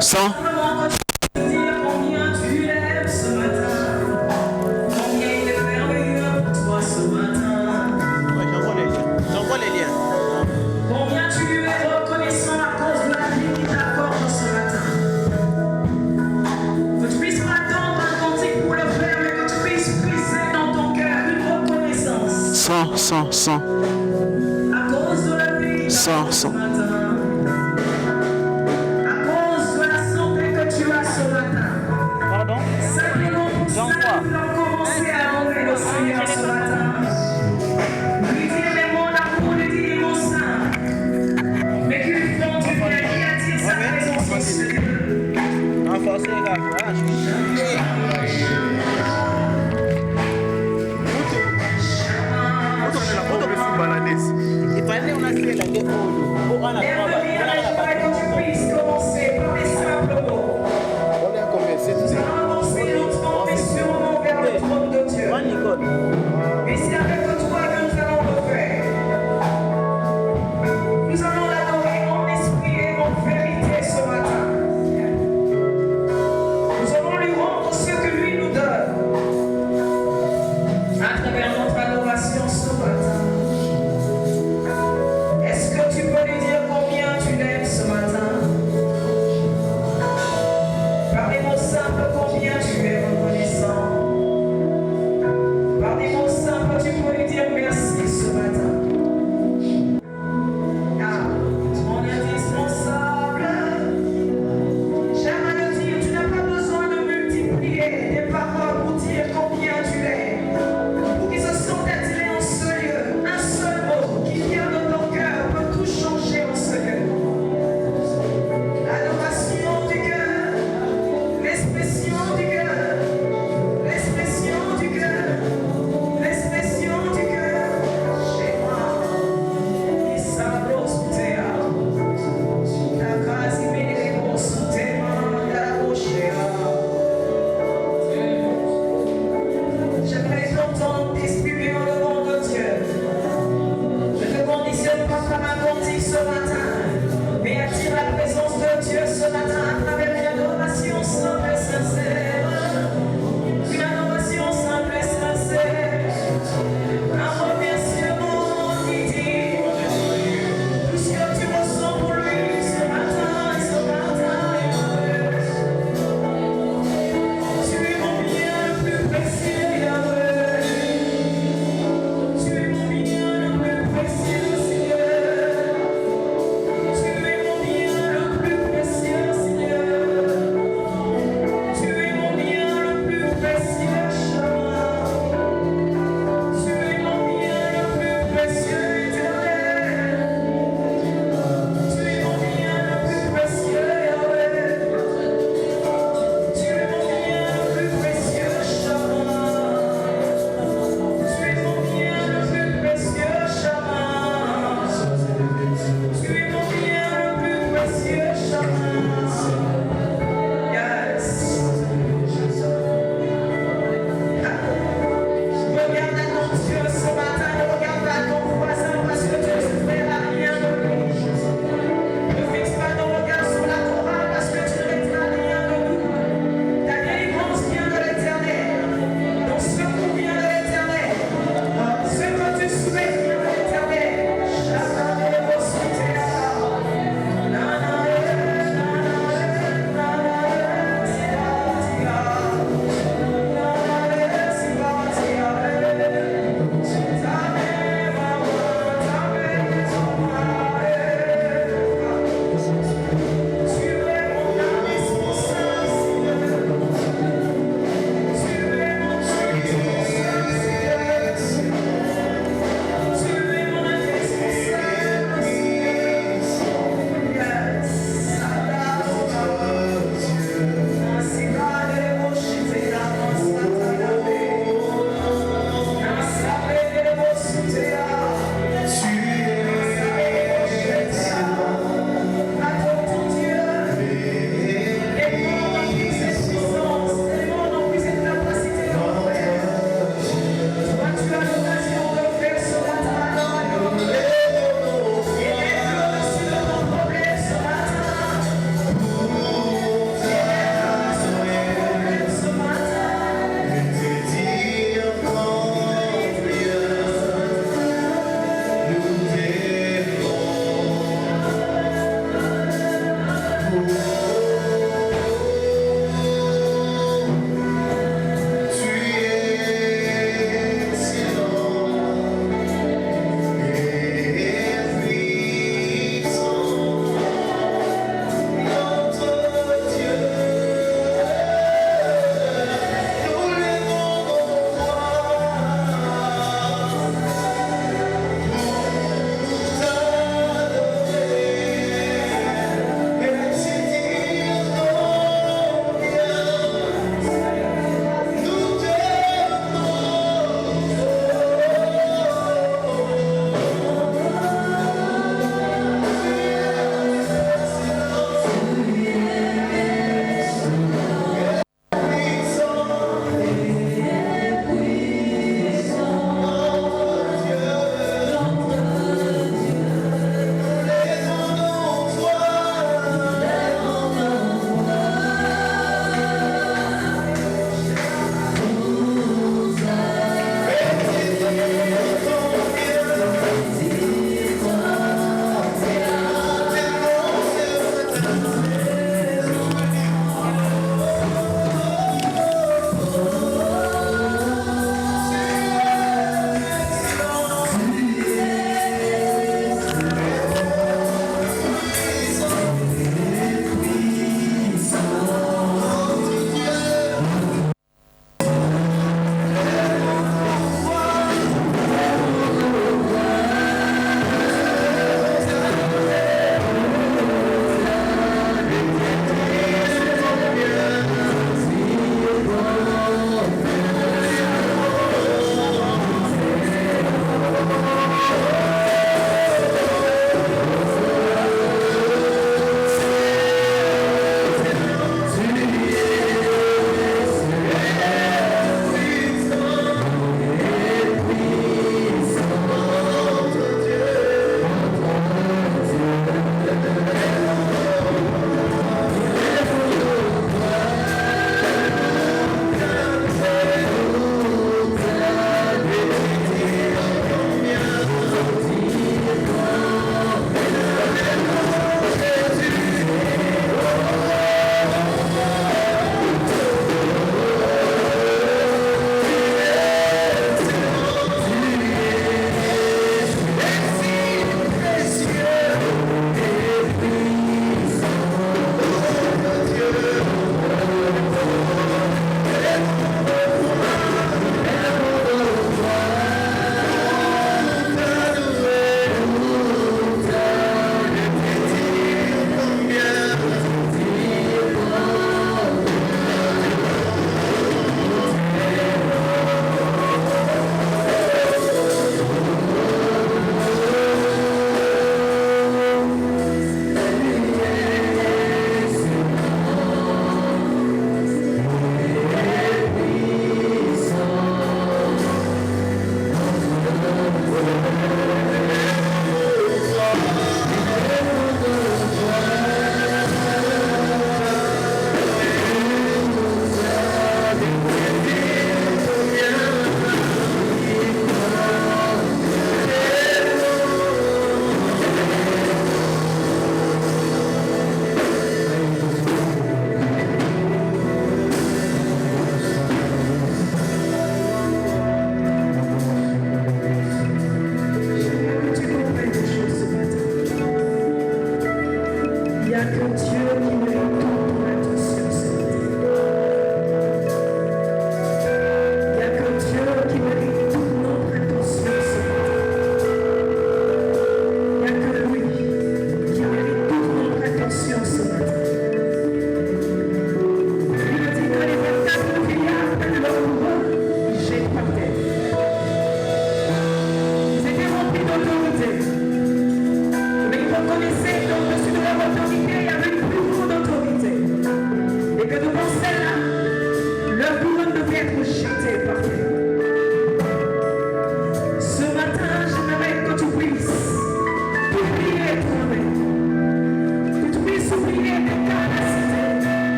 100. Cent. 100. Pardon? Jean quoi? Il fallait on a fait la défaut.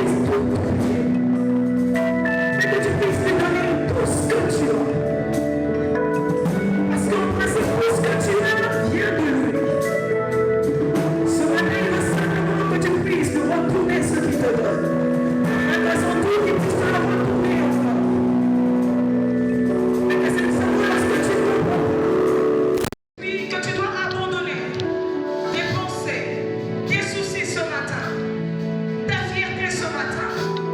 puisses tout oublier. Et que tu puisses te donner tout ce que tu as. Parce qu'en principe, tout ce que tu as vient de lui. Ce matin, il veut simplement que tu puisses te retourner ce qu'il te donne. Et que son tour, il puisse te le retourner encore. Et que c'est seulement lorsque tu comprends. Puis que tu dois abandonner tes pensées, tes soucis ce matin, ta fierté ce matin.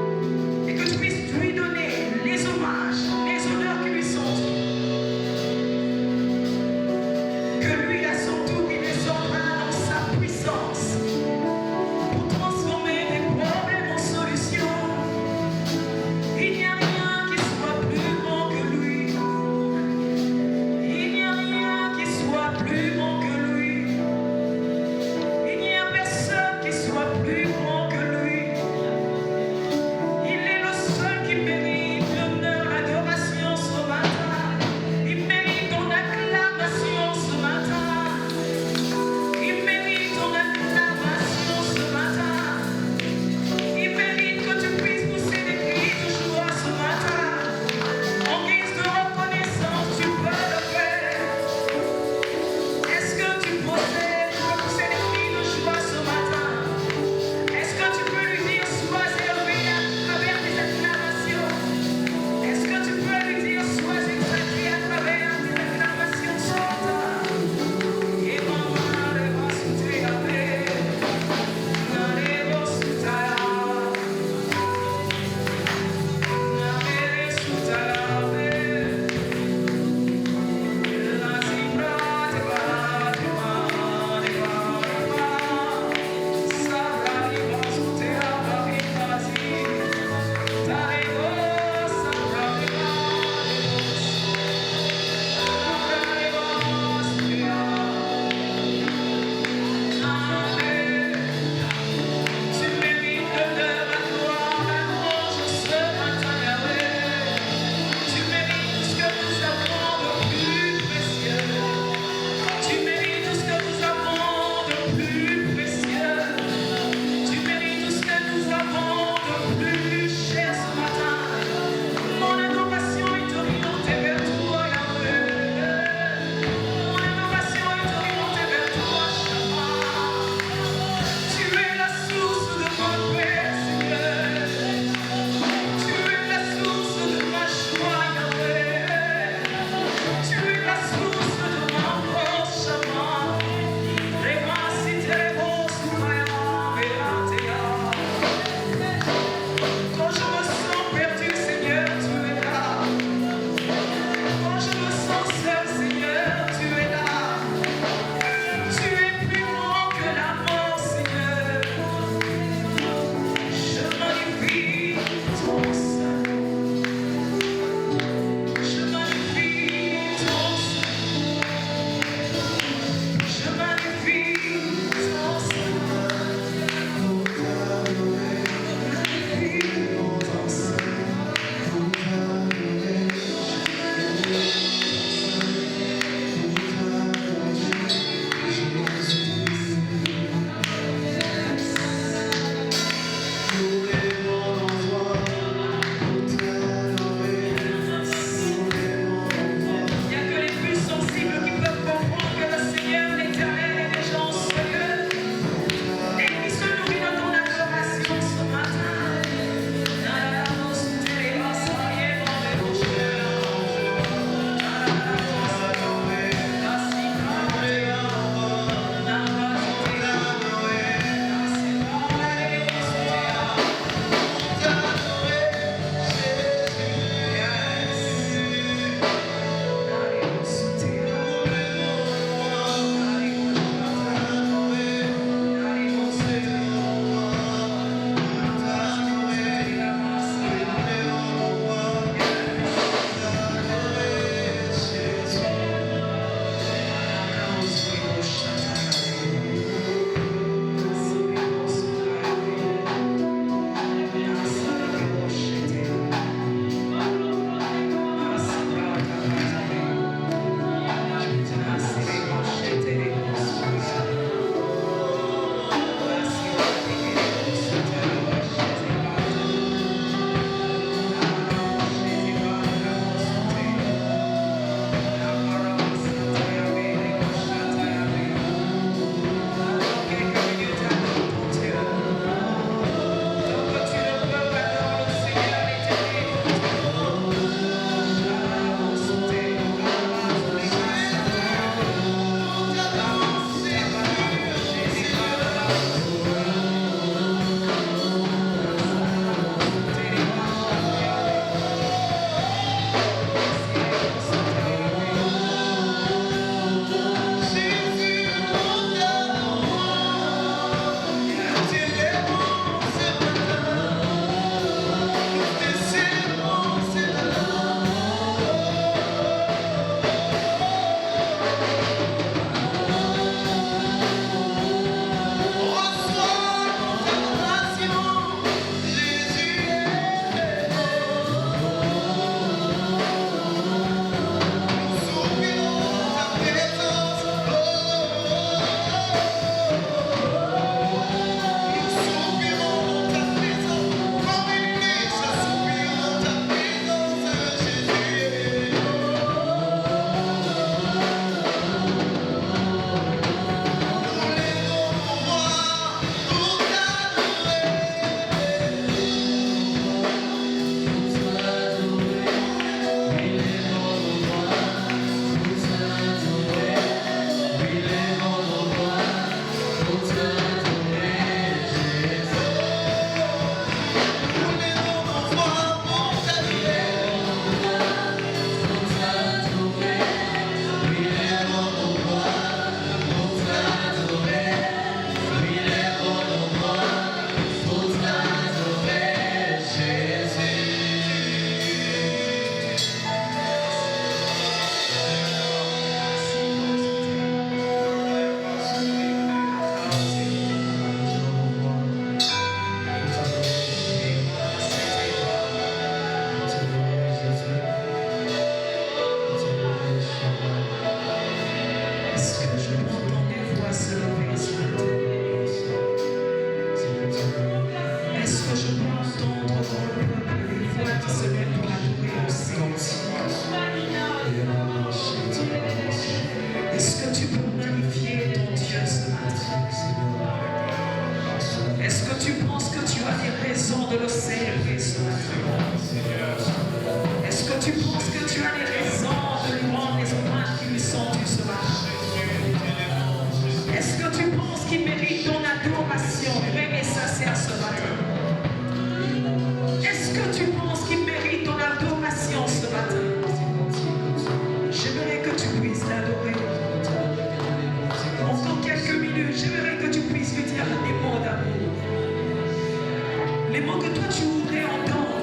les mots que toi tu voudrais entendre.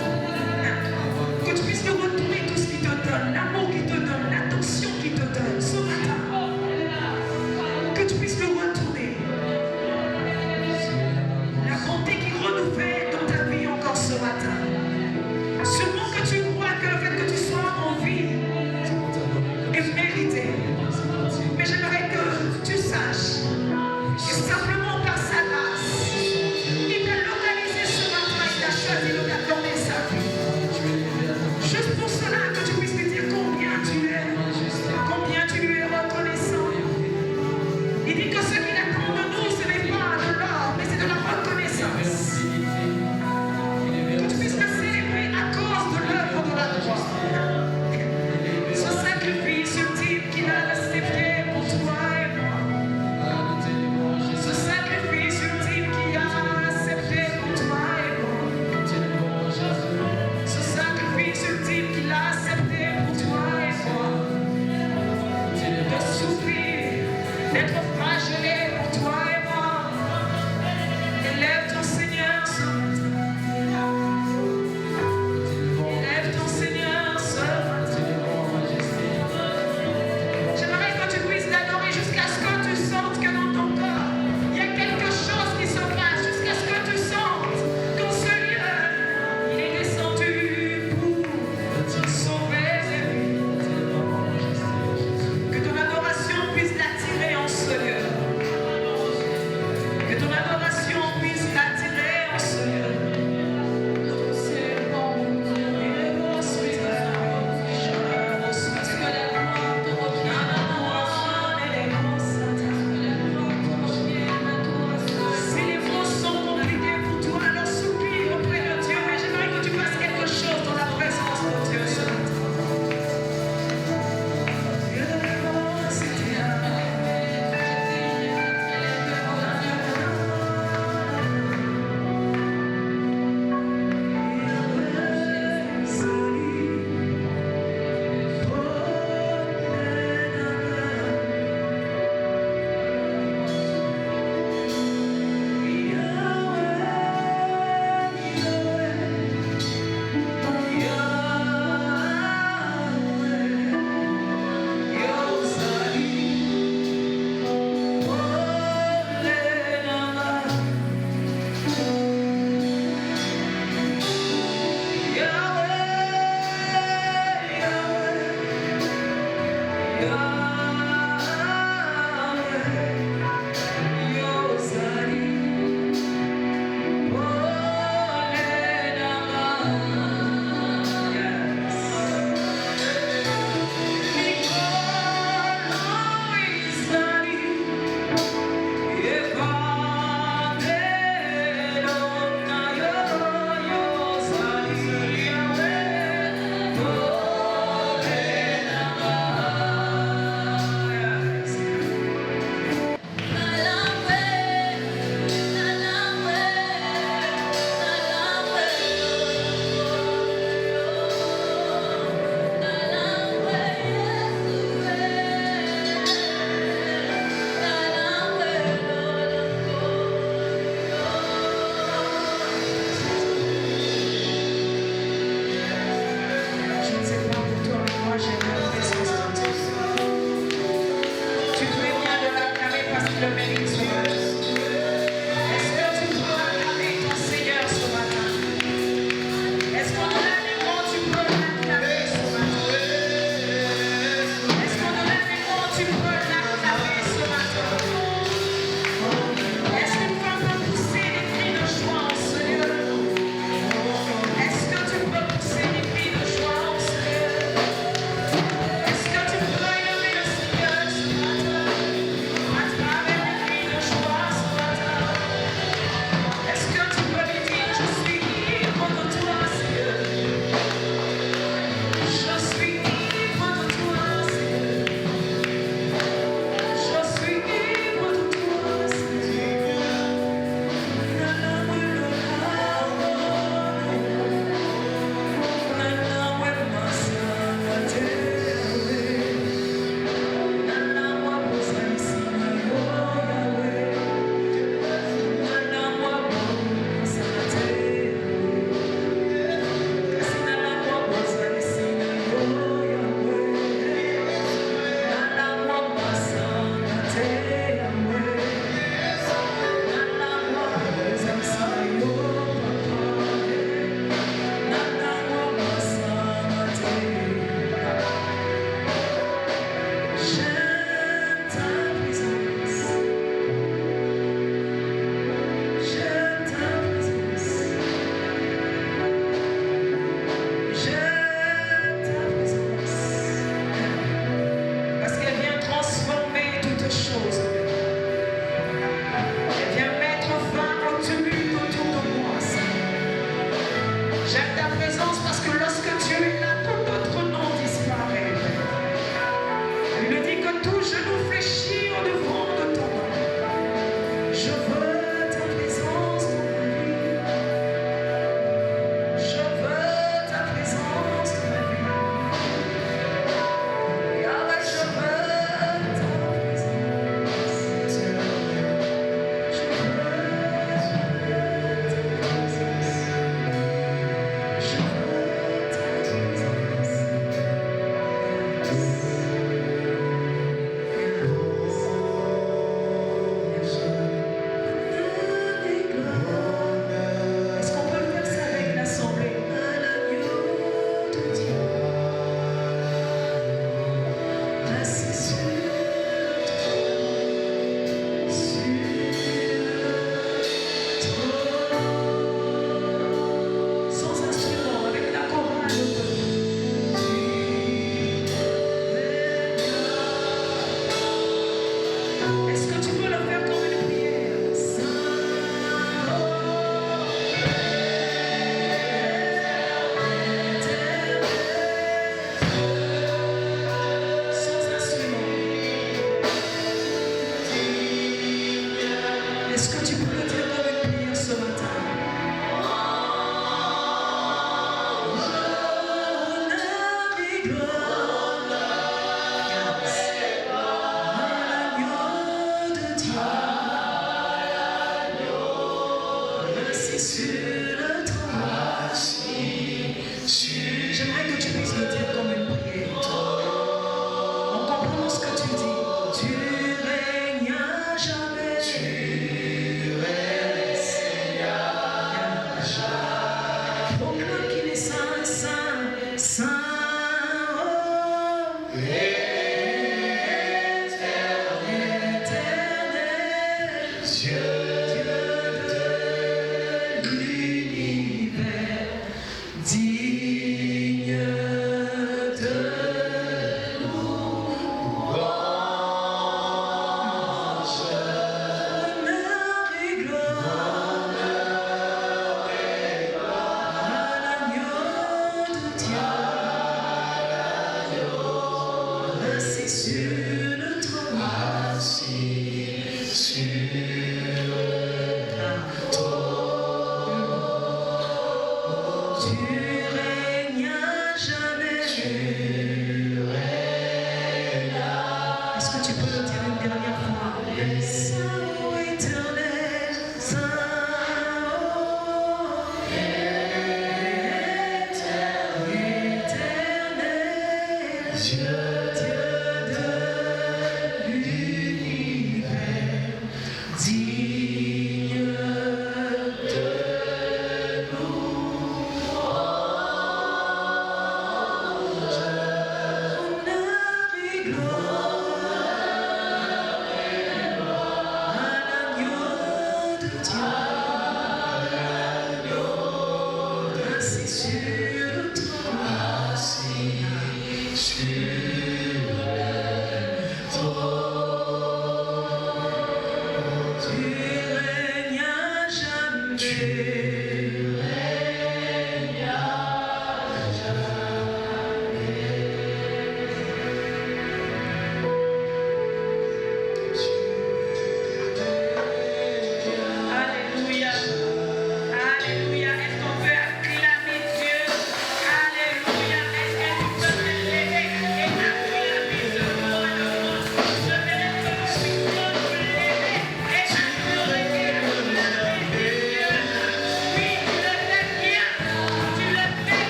Que tu puisses te retourner tout ce qui te donne, l'amour qui te donne, l'attention qui te donne ce matin. Que tu puisses le retourner. La bonté qui renouvelle dans ta vie encore ce matin. Sûrement que tu crois que le fait que tu sois en vie est mérité. Mais j'aimerais que tu saches que simplement par sa grâce, il t'a localisé ce matin, il t'a choisi, il t'a donné sa vie. Juste pour cela que tu puisses lui dire combien tu lui es reconnaissant. Il dit que ce qu'il attend de nous, ce n'est pas de l'or, mais c'est de la reconnaissance. Que tu puisses le célébrer à cause de l'œuvre de la croix. Ce sacrifice ultime qu'il a accepté pour toi et moi. Ce sacrifice ultime qu'il a accepté pour toi et moi. Ce sacrifice ultime qu'il a accepté pour toi et moi. De souffrir, d'être flagellé pour toi et moi. Élève ton Seigneur ce matin. Élève ton Seigneur ce matin. J'aimerais que tu puisses l'adorer jusqu'à ce que tu sentes que dans ton corps, il y a quelque chose qui se passe, jusqu'à ce que tu sentes qu'en ce lieu, il est descendu pour sauver des vies. Que ton adoration puisse l'attirer en ce lieu. Que ton adoration puisse l'attirer en ce lieu. Si les mots sont compliqués pour toi, alors soupire auprès de Dieu. Mais j'aimerais que tu fasses quelque chose dans la présence de Dieu ce matin.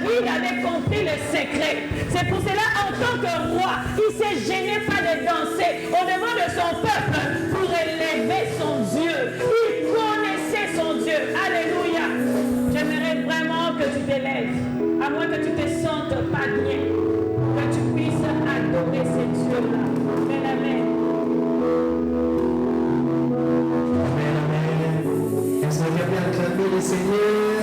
David avait compris le secret. C'est pour cela, en tant que roi, il ne s'est gêné pas de danser au-devant de son peuple pour élever son Dieu. Il connaissait son Dieu. Alléluia. J'aimerais vraiment que tu t'élèves, à moins que tu te sentes pas bien, que tu puisses adorer ces dieux-là. Amen, amen. Amen, amen. Est-ce qu'on vient bien acclamer le Seigneur?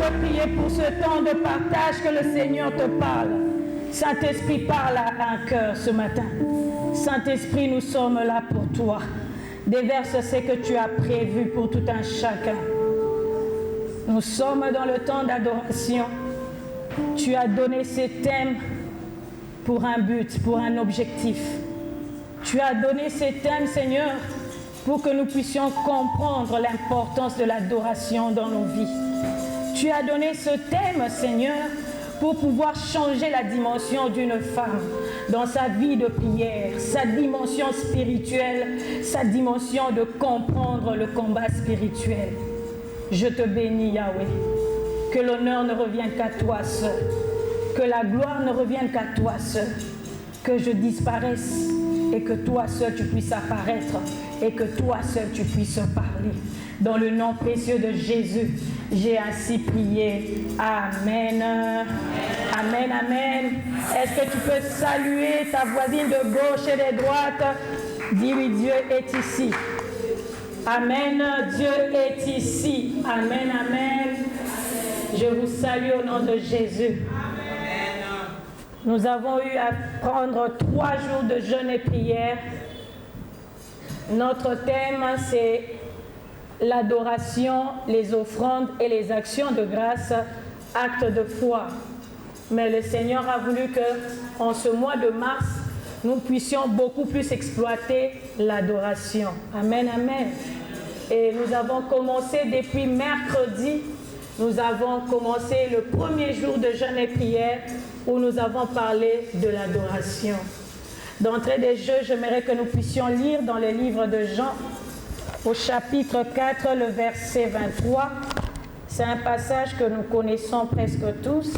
veux prier pour ce temps de partage que le Seigneur te parle. Saint-Esprit, parle à un cœur ce matin. Saint-Esprit, nous sommes là pour toi. Déverse ce que tu as prévu pour tout un chacun. Nous sommes dans le temps d'adoration. Tu as donné ces thèmes pour un but, pour un objectif. Tu as donné ces thèmes, Seigneur, pour que nous puissions comprendre l'importance de l'adoration dans nos vies. Tu as donné ce thème, Seigneur, pour pouvoir changer la dimension d'une femme dans sa vie de prière, sa dimension spirituelle, sa dimension de comprendre le combat spirituel. Je te bénis, Yahweh. Que l'honneur ne revienne qu'à toi seul. Que la gloire ne revienne qu'à toi seul. Que je disparaisse et que toi seul tu puisses apparaître et que toi seul tu puisses parler. Dans le nom précieux de Jésus, j'ai ainsi prié. Amen. Amen, amen. Est-ce que tu peux saluer ta voisine de gauche et de droite? Dis-lui, Dieu est ici. Amen, Dieu est ici. Amen, amen. Je vous salue au nom de Jésus. Nous avons eu à prendre 3 jours de jeûne et prière. Notre thème, c'est l'adoration, les offrandes et les actions de grâce, actes de foi. Mais le Seigneur a voulu qu'en ce mois de mars, nous puissions beaucoup plus exploiter l'adoration. Amen, amen. Et nous avons commencé depuis mercredi, nous avons commencé le premier jour de jeûne et prière où nous avons parlé de l'adoration. D'entrée des jeux, j'aimerais que nous puissions lire dans le livre de Jean, au chapitre 4, le verset 23. C'est un passage que nous connaissons presque tous.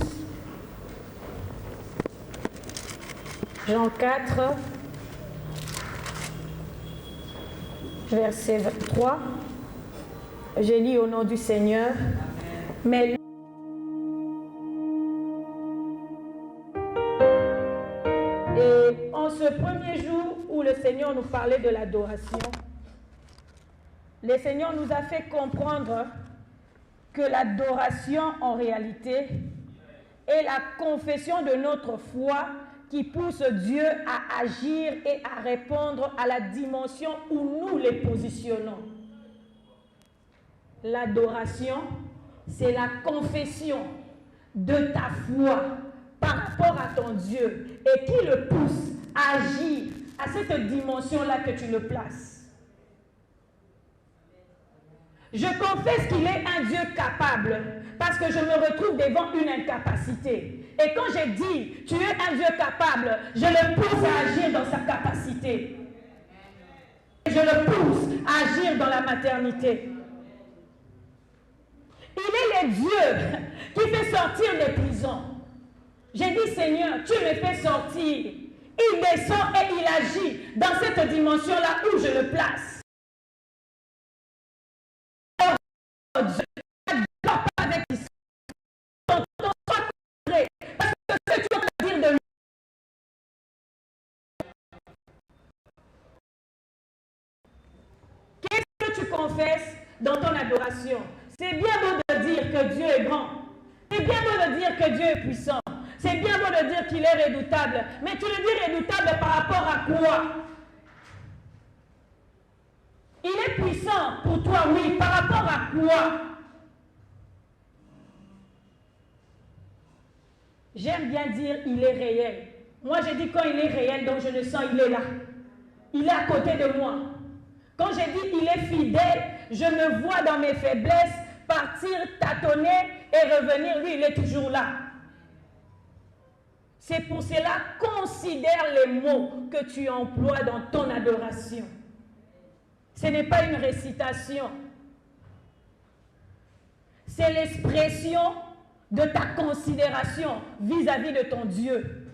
Jean 4, verset 23. Je lis au nom du Seigneur. Mais et en ce premier jour où le Seigneur nous parlait de l'adoration, le Seigneur nous a fait comprendre que l'adoration en réalité est la confession de notre foi qui pousse Dieu à agir et à répondre à la dimension où nous les positionnons. L'adoration, c'est la confession de ta foi par rapport à ton Dieu et qui le pousse à agir à cette dimension-là que tu le places. Je confesse qu'il est un Dieu capable parce que je me retrouve devant une incapacité. Et quand j'ai dit, tu es un Dieu capable, je le pousse à agir dans sa capacité. Je le pousse à agir dans la maternité. Il est le Dieu qui fait sortir des prisons. J'ai dit, Seigneur, tu me fais sortir. Il descend et il agit dans cette dimension-là où je le place. Dieu n'adore pas avec l'histoire. Parce que ce que tu vas dire de lui. Qu'est-ce que tu confesses dans ton adoration? C'est bien beau de dire que Dieu est grand. C'est bien beau de dire que Dieu est puissant. C'est bien beau de dire qu'il est redoutable. Mais tu le dis redoutable par rapport à quoi? Il est puissant pour toi, oui. Par rapport à quoi? J'aime bien dire il est réel. Moi, je dis quand il est réel, donc je le sens, il est là. Il est à côté de moi. Quand j'ai dit il est fidèle, je me vois dans mes faiblesses partir, tâtonner et revenir. Lui, il est toujours là. C'est pour cela, considère les mots que tu emploies dans ton adoration. Ce n'est pas une récitation. C'est l'expression de ta considération vis-à-vis de ton Dieu.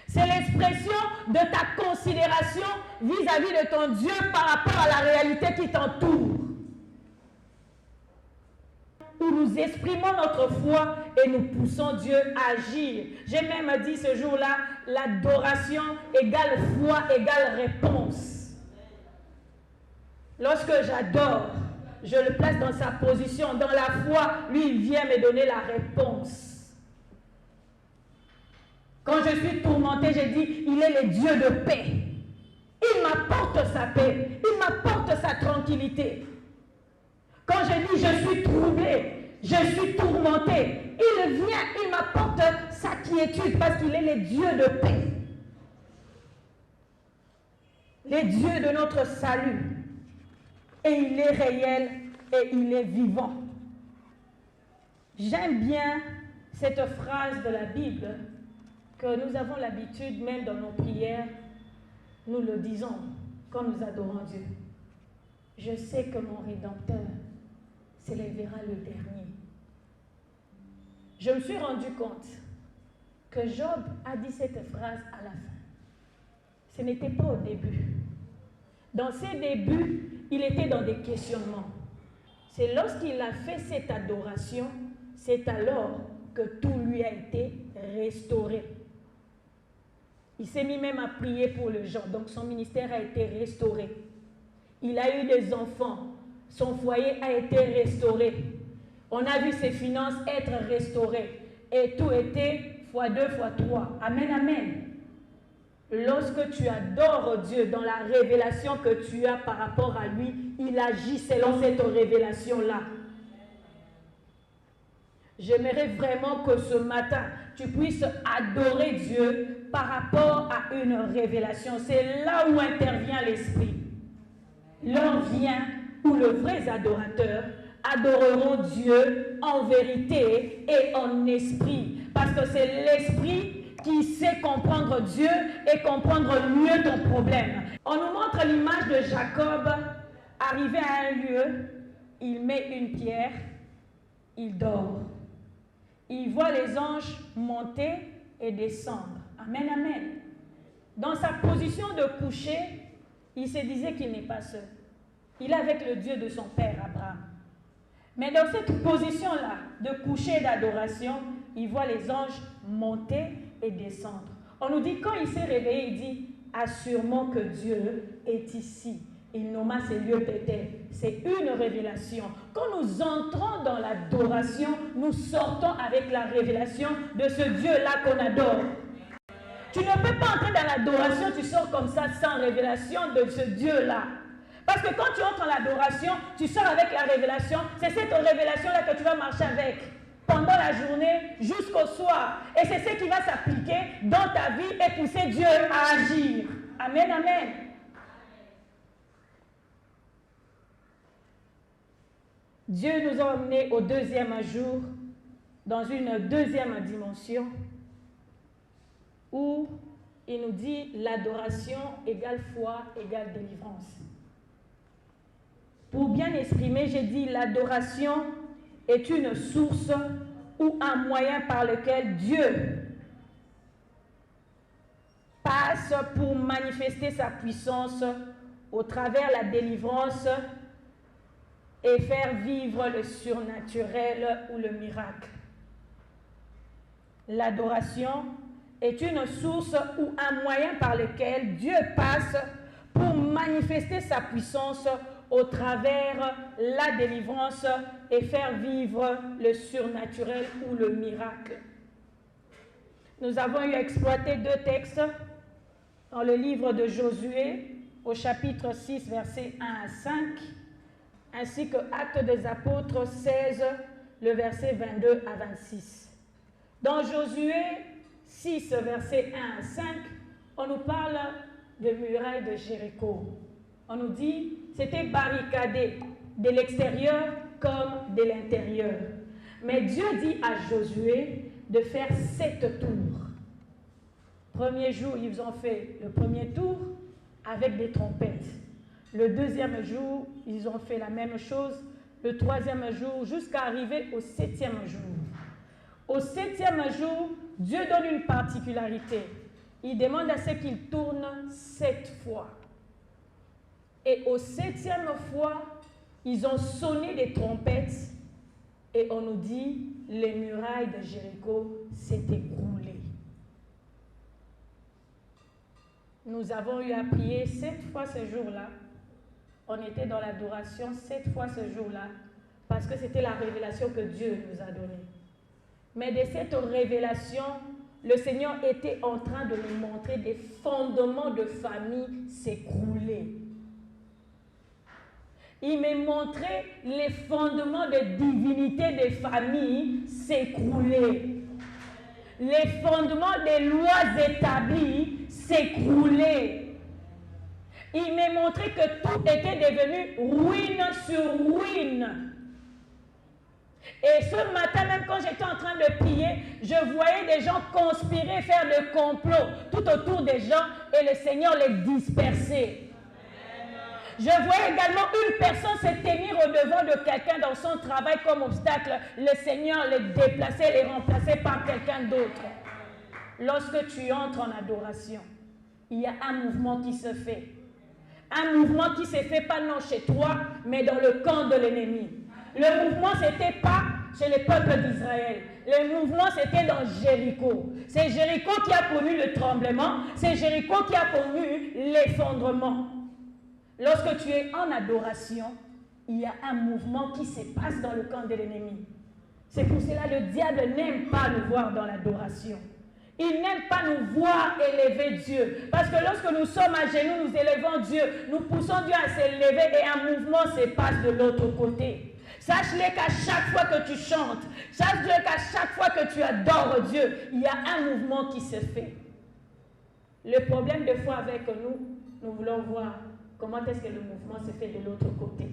C'est l'expression de ta considération vis-à-vis de ton Dieu par rapport à la réalité qui t'entoure. Où nous exprimons notre foi et nous poussons Dieu à agir. J'ai même dit ce jour-là, l'adoration égale foi égale réponse. Lorsque j'adore, je le place dans sa position. Dans la foi, lui, il vient me donner la réponse. Quand je suis tourmentée, j'ai dit, il est le Dieu de paix. Il m'apporte sa paix, il m'apporte sa tranquillité. Quand je dis, je suis troublée, je suis tourmentée, il vient, il m'apporte sa quiétude parce qu'il est le Dieu de paix. Le Dieu de notre salut. Et il est réel et il est vivant. J'aime bien cette phrase de la Bible que nous avons l'habitude, même dans nos prières, nous le disons quand nous adorons Dieu. Je sais que mon Rédempteur s'élèvera le dernier. Je me suis rendu compte que Job a dit cette phrase à la fin. Ce n'était pas au début. Dans ses débuts, il était dans des questionnements. C'est lorsqu'il a fait cette adoration, c'est alors que tout lui a été restauré. Il s'est mis même à prier pour le genre, donc son ministère a été restauré. Il a eu des enfants, son foyer a été restauré. On a vu ses finances être restaurées et tout était x2, x3. Amen, amen. Lorsque tu adores Dieu dans la révélation que tu as par rapport à lui, il agit selon cette révélation-là. J'aimerais vraiment que ce matin, tu puisses adorer Dieu par rapport à une révélation. C'est là où intervient l'Esprit. L'heure vient où les vrais adorateurs adoreront Dieu en vérité et en esprit. Parce que c'est l'Esprit qui sait comprendre Dieu et comprendre mieux ton problème. On nous montre l'image de Jacob arrivé à un lieu, il met une pierre, il dort. Il voit les anges monter et descendre. Amen, amen. Dans sa position de coucher, il se disait qu'il n'est pas seul. Il est avec le Dieu de son père Abraham. Mais dans cette position-là, de coucher et d'adoration, il voit les anges monter et descendre. On nous dit, quand il s'est réveillé, il dit, assurément que Dieu est ici. Il nomma ces lieux Bethel. C'est une révélation. Quand nous entrons dans l'adoration, nous sortons avec la révélation de ce Dieu-là qu'on adore. Tu ne peux pas entrer dans l'adoration, tu sors comme ça sans révélation de ce Dieu-là. Parce que quand tu entres dans l'adoration, tu sors avec la révélation. C'est cette révélation-là que tu vas marcher avec pendant la journée jusqu'au soir. Et c'est ce qui va s'appliquer dans ta vie et pousser Dieu à agir. Amen, amen. Dieu nous a emmenés au deuxième jour, dans une deuxième dimension, où il nous dit l'adoration égale foi égale délivrance. Pour bien exprimer, j'ai dit l'adoration est une source ou un moyen par lequel Dieu passe pour manifester sa puissance au travers la délivrance et faire vivre le surnaturel ou le miracle. L'adoration est une source ou un moyen par lequel Dieu passe pour manifester sa puissance au travers la délivrance et faire vivre le surnaturel ou le miracle. Nous avons eu à exploiter deux textes dans le livre de Josué, au chapitre 6, versets 1 à 5, ainsi que Actes des Apôtres 16, le verset 22 à 26. Dans Josué 6, versets 1 à 5, on nous parle de murailles de Jéricho. On nous dit, c'était barricadé de l'extérieur comme de l'intérieur. Mais Dieu dit à Josué de faire 7 tours. Premier jour, ils ont fait le premier tour avec des trompettes. Le deuxième jour, ils ont fait la même chose. Le troisième jour, jusqu'à arriver au 7e jour. Au 7e jour, Dieu donne une particularité. Il demande à ce qu'ils tournent 7 fois. Et au 7e fois, ils ont sonné des trompettes et on nous dit, les murailles de Jéricho s'étaient écroulées. Nous avons eu à prier 7 fois ce jour-là On était dans l'adoration 7 fois ce jour-là, parce que c'était la révélation que Dieu nous a donnée. Mais de cette révélation, le Seigneur était en train de nous montrer des fondements de famille s'écrouler. Il m'a montré les fondements de divinité des familles s'écrouler. Les fondements des lois établies s'écrouler. Il m'a montré que tout était devenu ruine sur ruine. Et ce matin, même quand j'étais en train de prier, je voyais des gens conspirer, faire des complots tout autour des gens et le Seigneur les disperser. Je voyais également une personne se tenir au-devant de quelqu'un dans son travail comme obstacle. Le Seigneur les déplaçait, les remplaçait par quelqu'un d'autre. Lorsque tu entres en adoration, il y a un mouvement qui se fait. Un mouvement qui se fait pas non chez toi, mais dans le camp de l'ennemi. Le mouvement, ce n'était pas chez les peuples d'Israël. Le mouvement, c'était dans Jéricho. C'est Jéricho qui a connu le tremblement. C'est Jéricho qui a connu l'effondrement. Lorsque tu es en adoration, il y a un mouvement qui se passe dans le camp de l'ennemi. C'est pour cela que le diable n'aime pas nous voir dans l'adoration. Il n'aime pas nous voir élever Dieu. Parce que lorsque nous sommes à genoux, nous élevons Dieu, nous poussons Dieu à s'élever et un mouvement se passe de l'autre côté. Sache-le qu'à chaque fois que tu chantes, sache-le qu'à chaque fois que tu adores Dieu, il y a un mouvement qui se fait. Le problème des fois avec nous, nous voulons voir comment est-ce que le mouvement se fait de l'autre côté.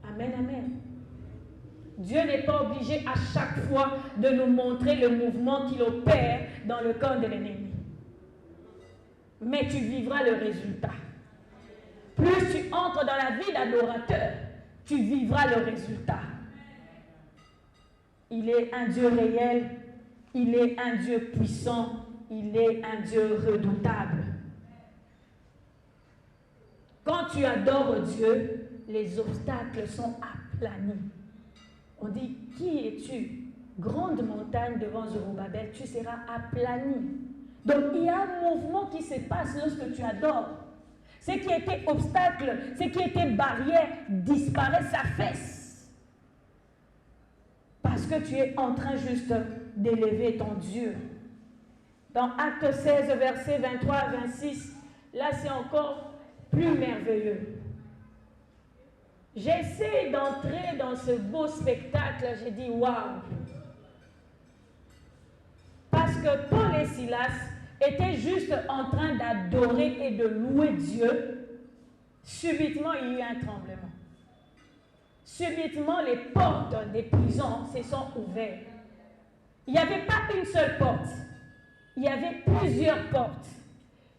Amen, amen. Dieu n'est pas obligé à chaque fois de nous montrer le mouvement qu'il opère dans le camp de l'ennemi. Mais tu vivras le résultat. Plus tu entres dans la vie d'adorateur, tu vivras le résultat. Il est un Dieu réel, il est un Dieu puissant, il est un Dieu redoutable. Quand tu adores Dieu, les obstacles sont aplanis. On dit, qui es-tu? Grande montagne devant Zorobabel, tu seras aplani. Donc il y a un mouvement qui se passe lorsque tu adores. Ce qui était obstacle, ce qui était barrière, disparaît, s'affaisse. Parce que tu es en train juste d'élever ton Dieu. Dans Acte 16, versets 23 à 26, là c'est encore plus merveilleux. J'essaie d'entrer dans ce beau spectacle, j'ai dit waouh. Parce que Paul et Silas étaient juste en train d'adorer et de louer Dieu. Subitement, il y a eu un tremblement. Subitement, les portes des prisons se sont ouvertes. Il n'y avait pas une seule porte. Il y avait plusieurs portes.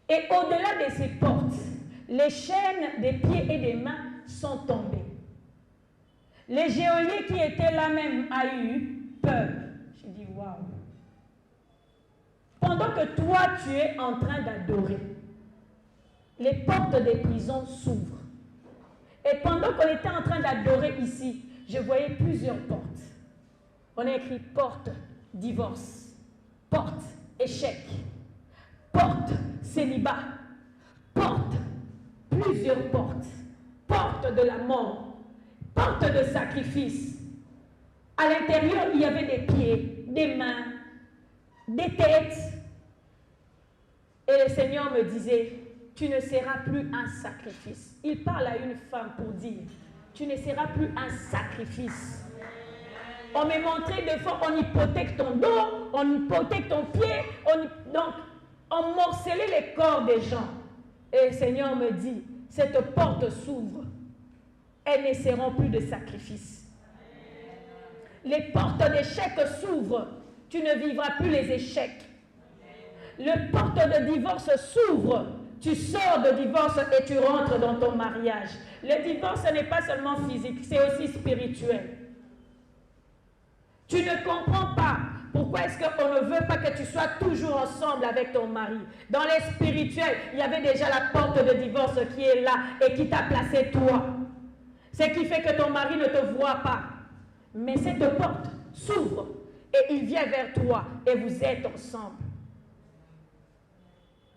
Et au-delà de ces portes, les chaînes des pieds et des mains sont tombées. Les geôliers qui étaient là même a eu peur. J'ai dit waouh. Pendant que toi tu es en train d'adorer, les portes des prisons s'ouvrent. Et pendant qu'on était en train d'adorer ici, je voyais plusieurs portes. On a écrit porte divorce, porte échec, porte célibat, porte, plusieurs portes, porte de la mort, porte de sacrifice. À l'intérieur, il y avait des pieds, des mains, des têtes. Et le Seigneur me disait, tu ne seras plus un sacrifice. Il parle à une femme pour dire, tu ne seras plus un sacrifice. On m'a montré des fois, on hypothèque ton dos, on hypothèque ton pied, donc on morcelait les corps des gens. Et le Seigneur me dit, cette porte s'ouvre. Elles ne seront plus de sacrifice. Les portes d'échec s'ouvrent. Tu ne vivras plus les échecs. Les portes de divorce s'ouvrent. Tu sors de divorce et tu rentres dans ton mariage. Le divorce, ce n'est pas seulement physique, c'est aussi spirituel. Tu ne comprends pas pourquoi est-ce qu'on ne veut pas que tu sois toujours ensemble avec ton mari. Dans les spirituels, il y avait déjà la porte de divorce qui est là et qui t'a placé toi. Ce qui fait que ton mari ne te voit pas. Mais cette porte s'ouvre et il vient vers toi et vous êtes ensemble.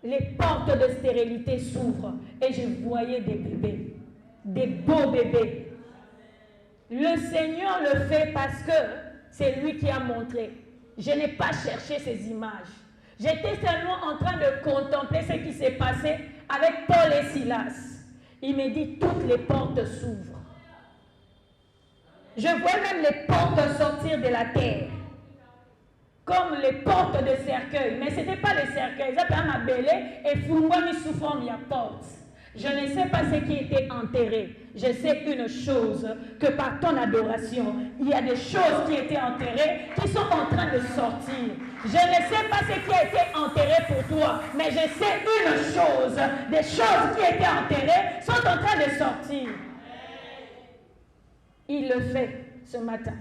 Les portes de stérilité s'ouvrent et je voyais des bébés. des beaux bébés. Le Seigneur le fait parce que c'est lui qui a montré. Je n'ai pas cherché ces images. J'étais seulement en train de contempler ce qui s'est passé avec Paul et Silas. Il me dit, toutes les portes s'ouvrent. Je vois même les portes sortir de la terre. Comme les portes de cercueil. Mais ce n'était pas les cercueils. Ils appelaient ma belé et Fungwami sous forme de porte. Je ne sais pas ce qui était enterré. Je sais une chose, que par ton adoration, il y a des choses qui étaient enterrées qui sont en train de sortir. Je ne sais pas ce qui a été enterré pour toi, mais je sais une chose, des choses qui étaient enterrées sont en train de sortir. Il le fait ce matin.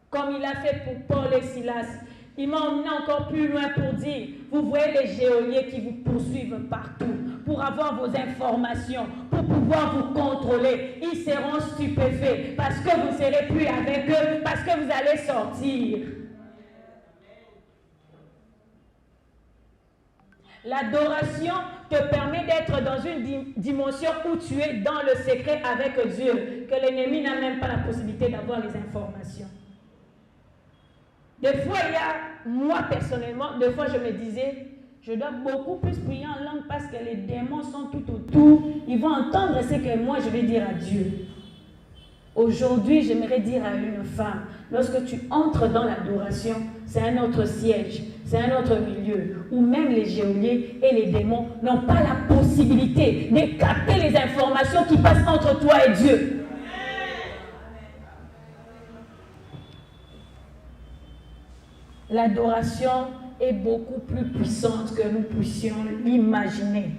Comme il a fait pour Paul et Silas. Il m'a emmené encore plus loin pour dire, vous voyez les geôliers qui vous poursuivent partout pour avoir vos informations, pour pouvoir vous contrôler. Ils seront stupéfaits parce que vous ne serez plus avec eux, parce que vous allez sortir. L'adoration te permet d'être dans une dimension où tu es dans le secret avec Dieu, que l'ennemi n'a même pas la possibilité d'avoir les informations. Des fois, moi personnellement, des fois je me disais, je dois beaucoup plus prier en langue parce que les démons sont tout autour. Ils vont entendre ce que moi je vais dire à Dieu. Aujourd'hui, j'aimerais dire à une femme, lorsque tu entres dans l'adoration, c'est un autre siège, c'est un autre milieu, où même les geôliers et les démons n'ont pas la possibilité de capter les informations qui passent entre toi et Dieu. L'adoration est beaucoup plus puissante que nous puissions l'imaginer.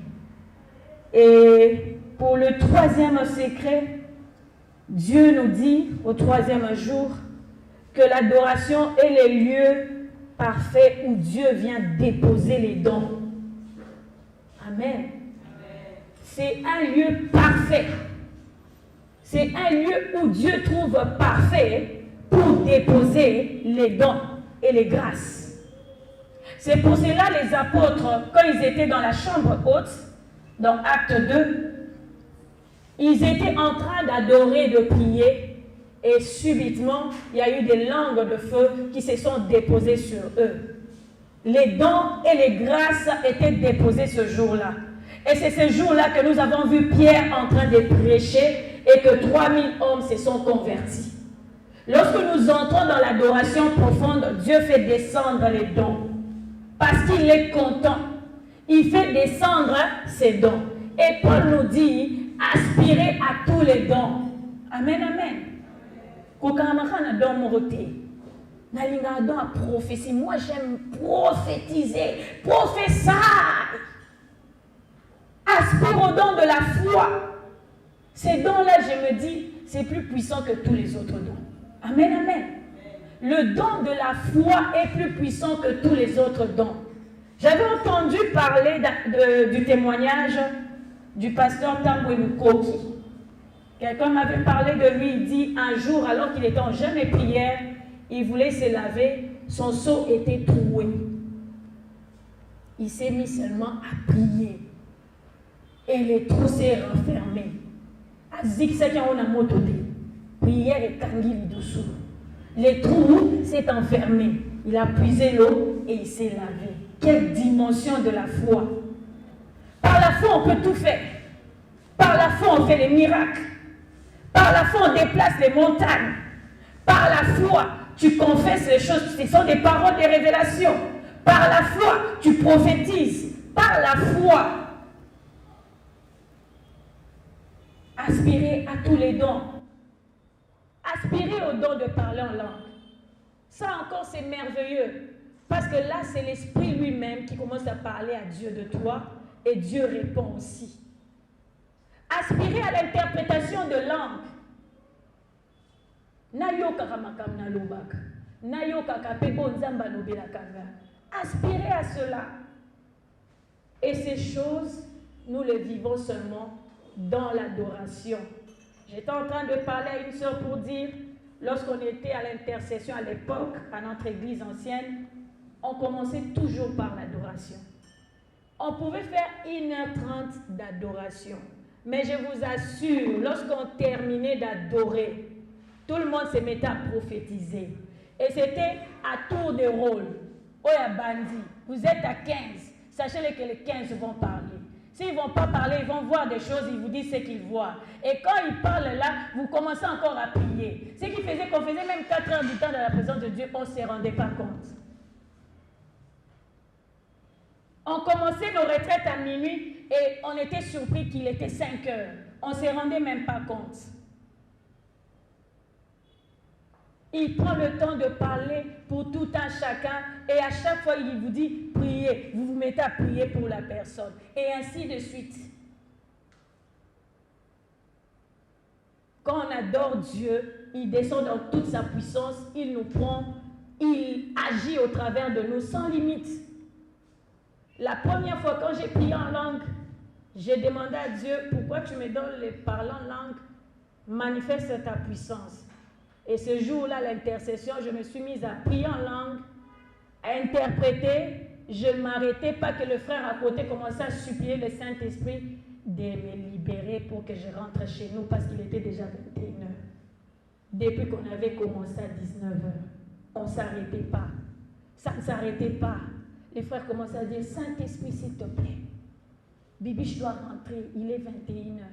Et pour le troisième secret, Dieu nous dit au troisième jour que l'adoration est le lieu parfait où Dieu vient déposer les dons. Amen. C'est un lieu parfait. C'est un lieu où Dieu trouve parfait pour déposer les dons et les grâces. C'est pour cela les apôtres, quand ils étaient dans la chambre haute, dans Acte 2, ils étaient en train d'adorer, de prier, et subitement, il y a eu des langues de feu qui se sont déposées sur eux. Les dons et les grâces étaient déposés ce jour-là. Et c'est ce jour-là que nous avons vu Pierre en train de prêcher et que 3000 hommes se sont convertis. Lorsque nous entrons dans l'adoration profonde, Dieu fait descendre les dons. Parce qu'il est content. Il fait descendre ses dons. Et Paul nous dit, aspirez à tous les dons. Amen, amen. Prophétie. Moi, j'aime prophétiser. Prophétie. Aspire au don de la foi. Ces dons-là, je me dis, c'est plus puissant que tous les autres dons. Amen, amen. Le don de la foi est plus puissant que tous les autres dons. J'avais entendu parler du témoignage du pasteur Tambwe Mukoki. Quelqu'un m'avait parlé de lui, il dit un jour, alors qu'il était en jeûne et prière, il voulait se laver, son seau était troué. Il s'est mis seulement à prier. Et les trous s'est renfermé. Prière et kangili dessous. Les trous s'est enfermé. Il a puisé l'eau et il s'est lavé. Quelle dimension de la foi. Par la foi, on peut tout faire. Par la foi, on fait les miracles. Par la foi, on déplace les montagnes. Par la foi, tu confesses les choses. Ce sont des paroles de révélation. Par la foi, tu prophétises. Par la foi, aspirer à tous les dons. Aspirer au don de parler en langue. Ça encore, c'est merveilleux. Parce que là, c'est l'Esprit lui-même qui commence à parler à Dieu de toi. Et Dieu répond aussi. Aspirer à l'interprétation de langue. Aspirer à cela. Et ces choses, nous les vivons seulement dans l'adoration. J'étais en train de parler à une sœur pour dire, lorsqu'on était à l'intercession à l'époque, à notre église ancienne, on commençait toujours par l'adoration. On pouvait faire 1h30 d'adoration. Mais je vous assure, lorsqu'on terminait d'adorer, tout le monde se mettait à prophétiser. Et c'était à tour de rôle. Oya Bandi, vous êtes à 15. Sachez que les 15 vont parler. S'ils ne vont pas parler, ils vont voir des choses, ils vous disent ce qu'ils voient. Et quand ils parlent là, vous commencez encore à prier. Ce qui faisait qu'on faisait même 4 heures du temps dans la présence de Dieu, on ne se rendait pas compte. On commençait nos retraites à minuit et on était surpris qu'il était 5 heures. On ne se rendait même pas compte. Il prend le temps de parler pour tout un chacun et à chaque fois il vous dit priez, vous vous mettez à prier pour la personne et ainsi de suite. Quand on adore Dieu, il descend dans toute sa puissance, il nous prend, il agit au travers de nous sans limite. La première fois quand j'ai prié en langue, j'ai demandé à Dieu pourquoi tu me donnes les parler en langue, manifeste ta puissance. Et ce jour-là, l'intercession, je me suis mise à prier en langue, à interpréter. Je ne m'arrêtais pas que le frère à côté commençait à supplier le Saint-Esprit de me libérer pour que je rentre chez nous parce qu'il était déjà 21h. Depuis qu'on avait commencé à 19h, on ne s'arrêtait pas. Ça ne s'arrêtait pas. Les frères commençaient à dire, Saint-Esprit, s'il te plaît, Bibi, je dois rentrer, il est 21h.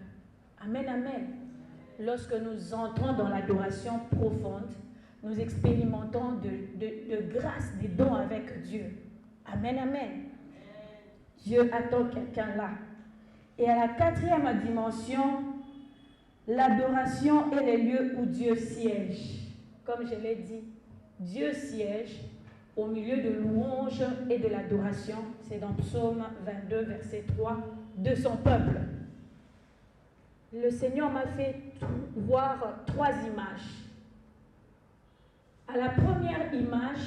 Amen, amen. Lorsque nous entrons dans l'adoration profonde, nous expérimentons de grâce, des dons avec Dieu. Amen, amen. Dieu attend quelqu'un là. Et à la 4e dimension, l'adoration est le lieu où Dieu siège. Comme je l'ai dit, Dieu siège au milieu de louanges et de l'adoration. C'est dans Psaume 22, verset 3, de son peuple. Le Seigneur m'a fait voir 3 images. À la première image,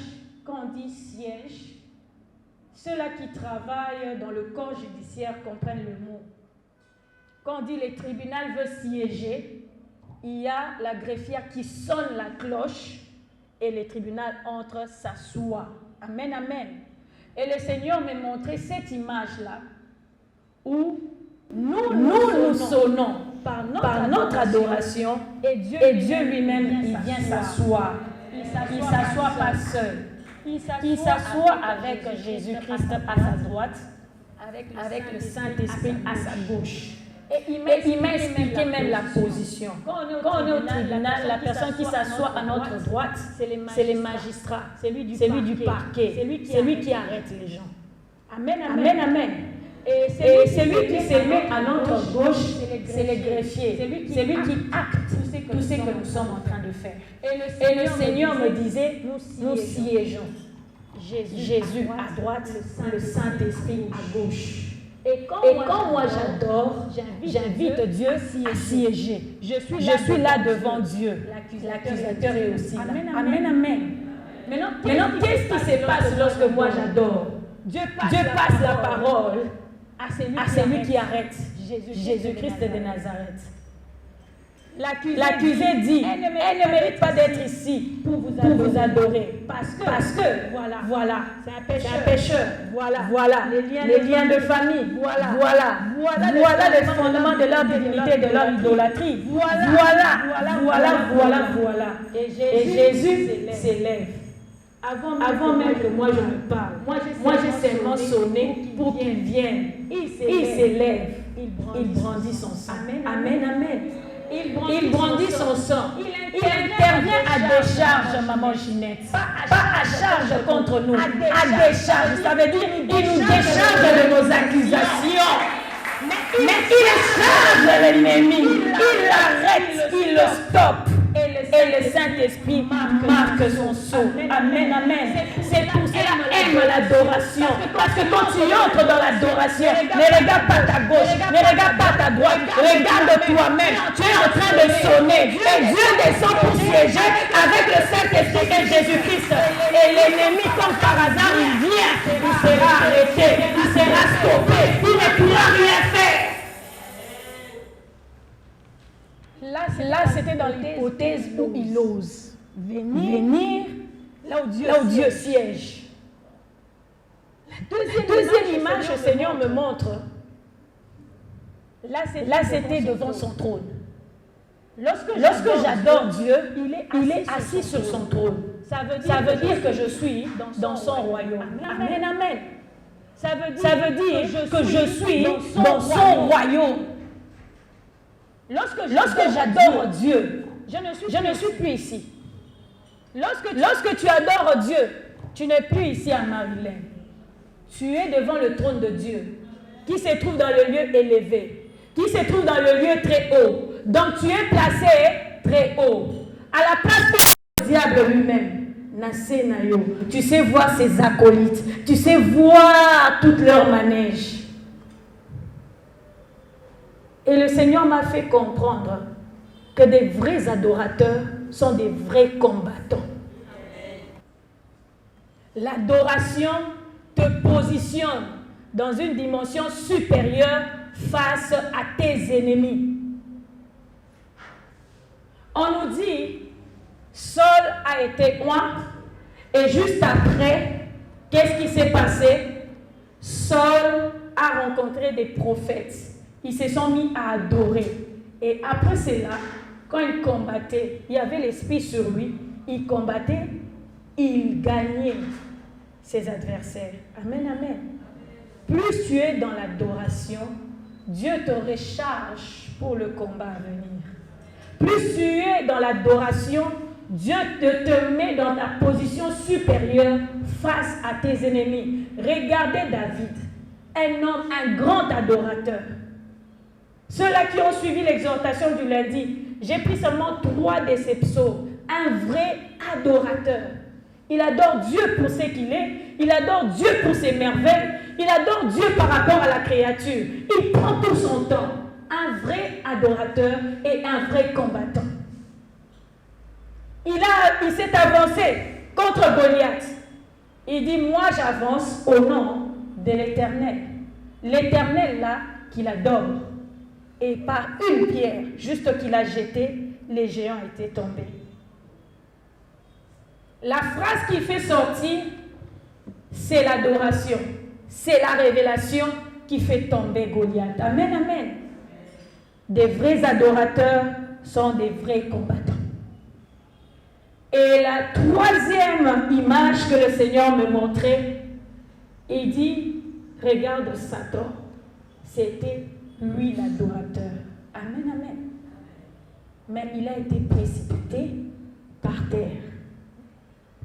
quand on dit siège, ceux-là qui travaillent dans le corps judiciaire comprennent le mot. Quand on dit le tribunal veut siéger, il y a la greffière qui sonne la cloche et le tribunal entre, s'assoit. Amen, amen. Et le Seigneur m'a montré cette image-là où nous sonnons par notre adoration et Dieu lui-même il vient s'asseoir. Il ne s'assoit pas seul. Il s'assoit avec Jésus-Christ à sa droite, avec le Saint-Esprit à sa gauche. Et il m'a expliqué même la position. Quand on est au tribunal, la personne qui s'assoit à notre droite, c'est les magistrats, c'est lui du parquet, c'est lui qui arrête les gens. Amen, amen, amen. Et celui qui se met à notre gauche, c'est le greffier. C'est lui qui acte tout ce que nous sommes en train de faire. Et le Seigneur me disait, nous siégeons. Jésus à droite, le Saint-Esprit à gauche. Et quand moi j'adore, j'invite Dieu à siéger. Je suis là devant Dieu. L'accusateur est aussi là. Amen, amen. Maintenant, qu'est-ce qui se passe lorsque moi j'adore? Dieu passe la parole à celui qui arrête Jésus-Christ de Nazareth. L'accusé dit, elle ne mérite pas d'être ici pour vous adorer. Parce que voilà, c'est un pécheur. Voilà, les liens de famille. Voilà le fondement de leur divinité, de leur idolâtrie. Voilà. Et Jésus s'élève. Avant même que moi je me parle, moi j'ai seulement sonné pour qu'il vienne. Il s'élève, il brandit son sang. Amen. Il brandit son sang. Il intervient à décharge, maman Ginette. Pas à charge contre nous. À décharge. Ça veut dire qu'il nous décharge de nos accusations. Mais il charge l'ennemi. Il l'arrête. Il le stoppe. Et le Saint-Esprit marque son sceau. Amen. C'est pour cela aime l'adoration. Parce que quand tu entres dans l'adoration, ne regarde pas ta gauche, ne regarde pas ta droite, regarde toi-même. Tu es en train de sonner. Et Dieu descend pour siéger avec le Saint-Esprit et Jésus-Christ. Et l'ennemi, comme par hasard, il vient. Il sera arrêté, il sera stoppé. Il ne pourra rien faire. Là, c'était dans l'hypothèse où il ose venir là où Dieu siège. La deuxième image, le Seigneur me montre Là, c'était devant son trône. Lorsque j'adore Dieu, il est assis sur son trône. Ça veut dire que je suis dans son royaume. Amen, amen. Ça veut dire que je suis dans son royaume. Lorsque j'adore Dieu, je ne suis plus ici. Lorsque tu adores Dieu, tu n'es plus ici à Maryland. Tu es devant le trône de Dieu, qui se trouve dans le lieu élevé, qui se trouve dans le lieu très haut. Donc tu es placé très haut. À la place du diable lui-même. Tu sais voir ses acolytes, tu sais voir toutes leurs manèges. Et le Seigneur m'a fait comprendre que des vrais adorateurs sont des vrais combattants. L'adoration te positionne dans une dimension supérieure face à tes ennemis. On nous dit, Saul a été roi, et juste après, qu'est-ce qui s'est passé? Saul a rencontré des prophètes. Ils se sont mis à adorer. Et après cela, quand il combattait, il y avait l'esprit sur lui, il combattait, il gagnait ses adversaires. Amen, amen. Plus tu es dans l'adoration, Dieu te recharge pour le combat à venir. Plus tu es dans l'adoration, Dieu te met dans ta position supérieure face à tes ennemis. Regardez David, un homme, un grand adorateur. Ceux-là qui ont suivi l'exhortation du lundi, j'ai pris seulement 3 de ses psaumes. Un vrai adorateur. Il adore Dieu pour ce qu'il est, il adore Dieu pour ses merveilles, il adore Dieu par rapport à la créature. Il prend tout son temps. Un vrai adorateur et un vrai combattant. Il s'est avancé contre Goliath. Il dit, moi j'avance au nom de l'Éternel. L'Éternel là, qu'il adore. Et par une pierre, juste qu'il a jetée, les géants étaient tombés. La phrase qui fait sortir, c'est l'adoration. C'est la révélation qui fait tomber Goliath. Amen, amen. Des vrais adorateurs sont des vrais combattants. Et la 3e image que le Seigneur me montrait, il dit, regarde Satan, c'était lui l'adorateur. Amen, amen. Mais il a été précipité par terre.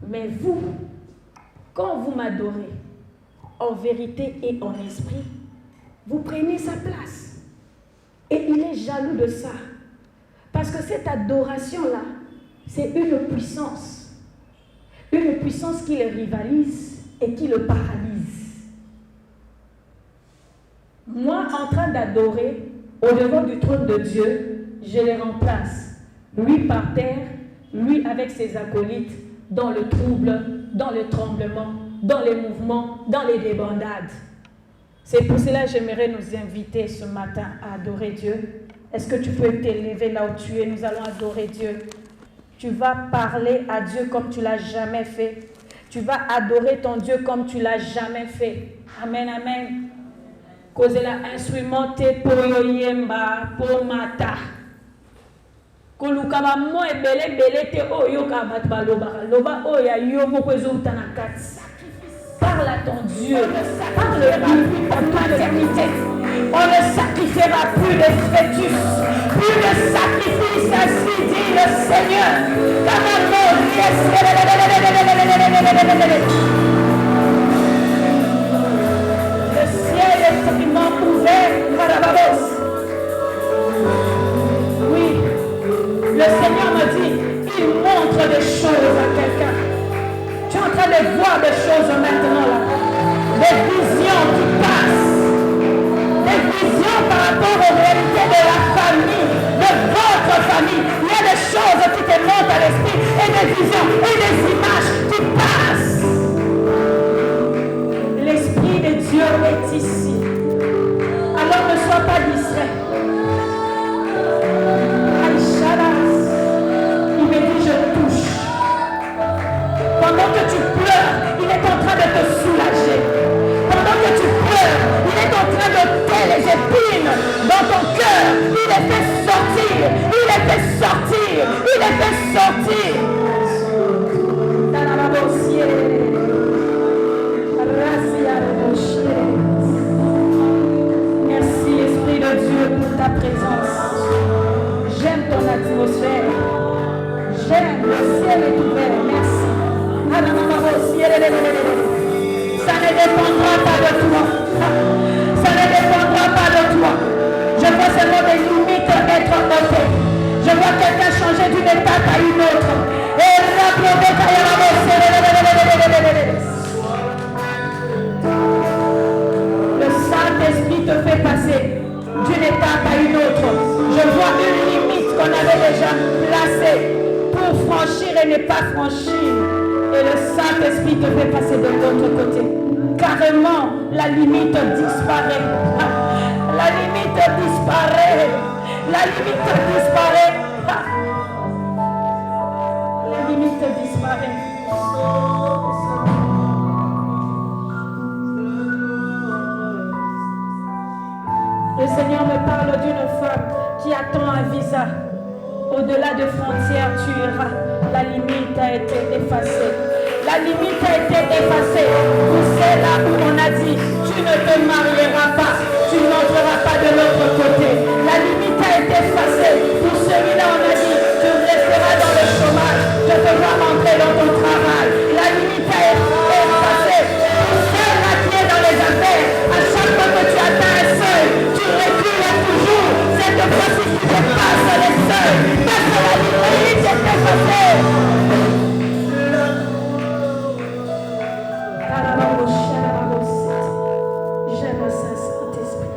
Mais vous, quand vous m'adorez, en vérité et en esprit, vous prenez sa place. Et il est jaloux de ça. Parce que cette adoration-là, c'est une puissance. Une puissance qui le rivalise et qui le paralyse. Moi, en train d'adorer, au-devant du trône de Dieu, je le remplace. Lui par terre, lui avec ses acolytes, dans le trouble, dans le tremblement, dans les mouvements, dans les débandades. C'est pour cela que j'aimerais nous inviter ce matin à adorer Dieu. Est-ce que tu peux t'élever là où tu es? Nous allons adorer Dieu. Tu vas parler à Dieu comme tu ne l'as jamais fait. Tu vas adorer ton Dieu comme tu ne l'as jamais fait. Amen, amen. Cause la instrumenté pour yoyemba, pour mata. Kolukaba mo ebele bele te oyo kabat baloba. Loba oya yo moko ezotanakati. Parle à ton Dieu. Parle-lui en toute éternité. On ne sacrifiera plus de fœtus, plus de sacrifices, ainsi dit le Seigneur. Le ciel est tellement ouvert, Barababos. Oui, le Seigneur me dit, il montre des choses à quelqu'un. Tu es en train de voir des choses maintenant là. Des visions qui passent. Des visions par rapport aux réalités de la famille, de votre famille. Il y a des choses qui te montent à l'esprit et des visions et des images qui passent. L'Esprit de Dieu est ici. Alors ne sois pas distrait. Aïchalas, il me dit je touche. Pendant que tu pleures, il est en train de te soulager. Pendant que tu pleures, il est en train de étaient les épines dans ton cœur, il les fait sortir, il les fait sortir, il les fait sortir. Merci Esprit de Dieu pour ta présence. J'aime ton atmosphère. J'aime, le ciel est ouvert. Merci. Ça ne dépendra pas de toi. Ça ne dépendra pas de toi. Je vois seulement des limites être ôtées. Je vois quelqu'un changer d'une étape à une autre. Et le Saint-Esprit te fait passer d'une étape à une autre. Je vois une limite qu'on avait déjà placée pour franchir et ne pas franchir. Et le Saint-Esprit te fait passer de l'autre côté. Carrément, la limite disparaît. La limite disparaît. La limite disparaît. La limite disparaît. Le Seigneur me parle d'une femme qui attend un visa. Au-delà de frontières, tu iras. La limite a été effacée. La limite a été effacée. C'est là où on a dit, tu ne te marieras pas, tu n'entreras pas de l'autre côté. La limite a été effacée. Pour celui-là, on a dit, tu resteras dans le chômage, je te vois rentrer dans ton travail. La limite a été effacée. Pour celle-là qui est dans les affaires, à chaque fois que tu atteins un seuil, tu recules toujours. Cette fois-ci, tu dépasses les seuils. Parce que la limite est effacée. J'aime le Saint-Esprit.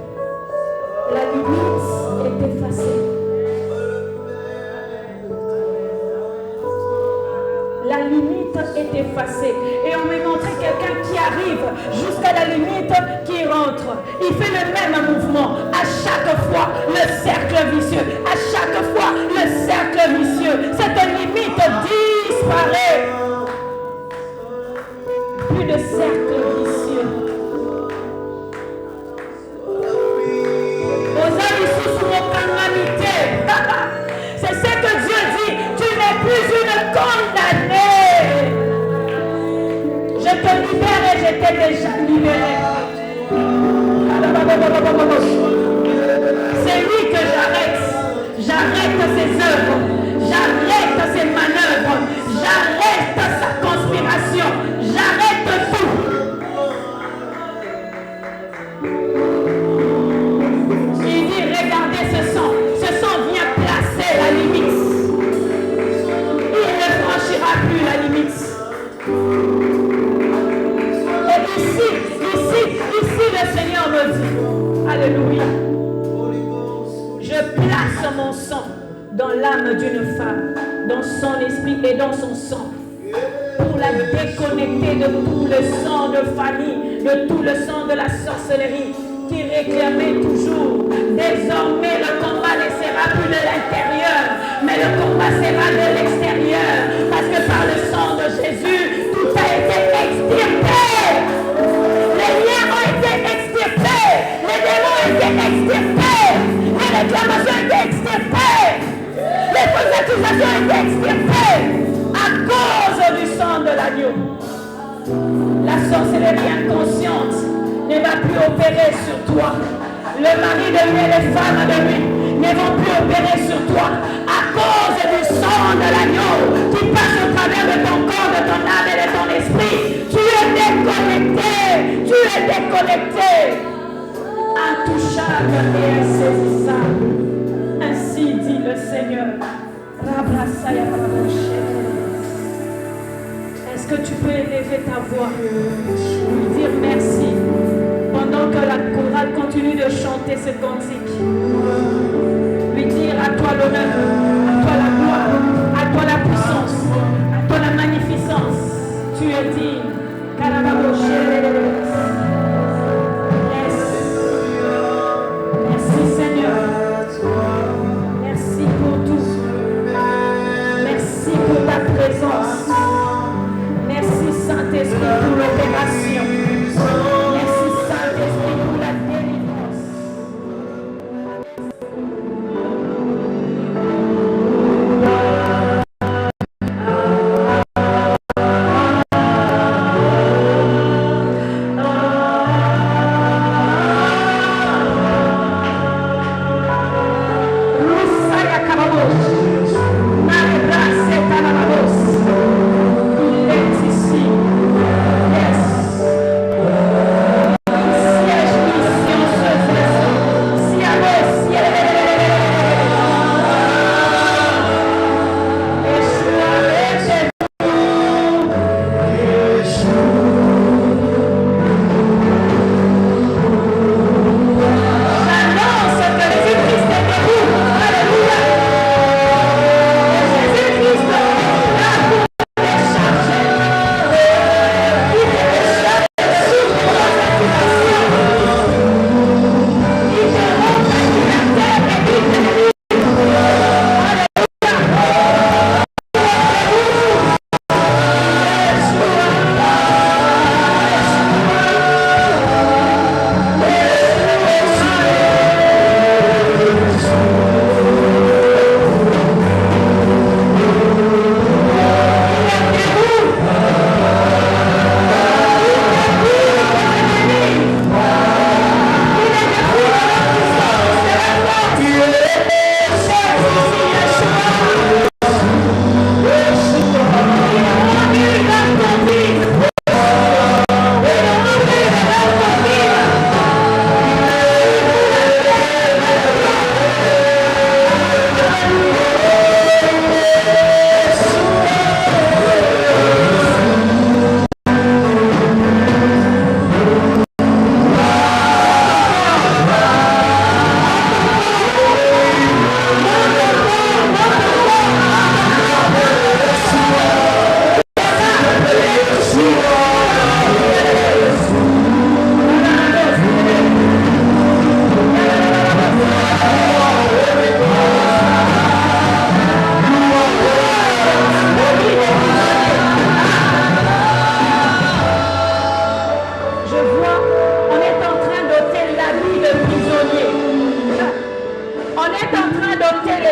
La limite est effacée. La limite est effacée. Et on m'a montré quelqu'un qui arrive jusqu'à la limite qui rentre. Il fait le même mouvement. À chaque fois, le cercle vicieux. À chaque fois, le cercle vicieux. Cette limite disparaît. Plus de cercle vicieux. C'est ce que Dieu dit. Tu n'es plus une condamnée. Je te libère et je t'ai déjà libéré. C'est lui que j'arrête. J'arrête ses œuvres. J'arrête ses manœuvres. J'arrête sa conspiration. J'arrête tout. Il dit, regardez ce sang. Ce sang vient placer la limite. Il ne franchira plus la limite. Et ici, le Seigneur me dit, alléluia, je place mon sang dans l'âme d'une femme, dans son esprit et dans son sang, pour la déconnecter de tout le sang de famille, de tout le sang de la sorcellerie qui réclamait toujours. Désormais, le combat ne sera plus de l'intérieur, mais le combat sera de l'extérieur, parce que par le sang de Jésus, tout a été extirpé. Les liens ont été extirpés, les démons ont été extirpés, les réclamations ont été extirpées, les fausses accusations ont été extirpées à cause du sang de l'agneau. La sorcellerie inconsciente ne va plus opérer sur toi. Le mari de lui et les femmes de lui ne vont plus opérer sur toi à cause du sang de l'agneau qui passe au travers de ton corps, de ton âme et de ton esprit. Tu es déconnecté. Tu es déconnecté. Intouchable et insaisissable. Ainsi dit le Seigneur. Est-ce que tu peux élever ta voix, lui dire merci pendant que la chorale continue de chanter ce cantique? Lui dire à toi l'honneur, à toi la gloire, à toi la puissance, à toi la magnificence. Tu es digne. Merci Seigneur. Merci pour tout. Merci pour ta présence. Merci Saint-Esprit pour l'opération. Merci Saint-Esprit pour la délivrance.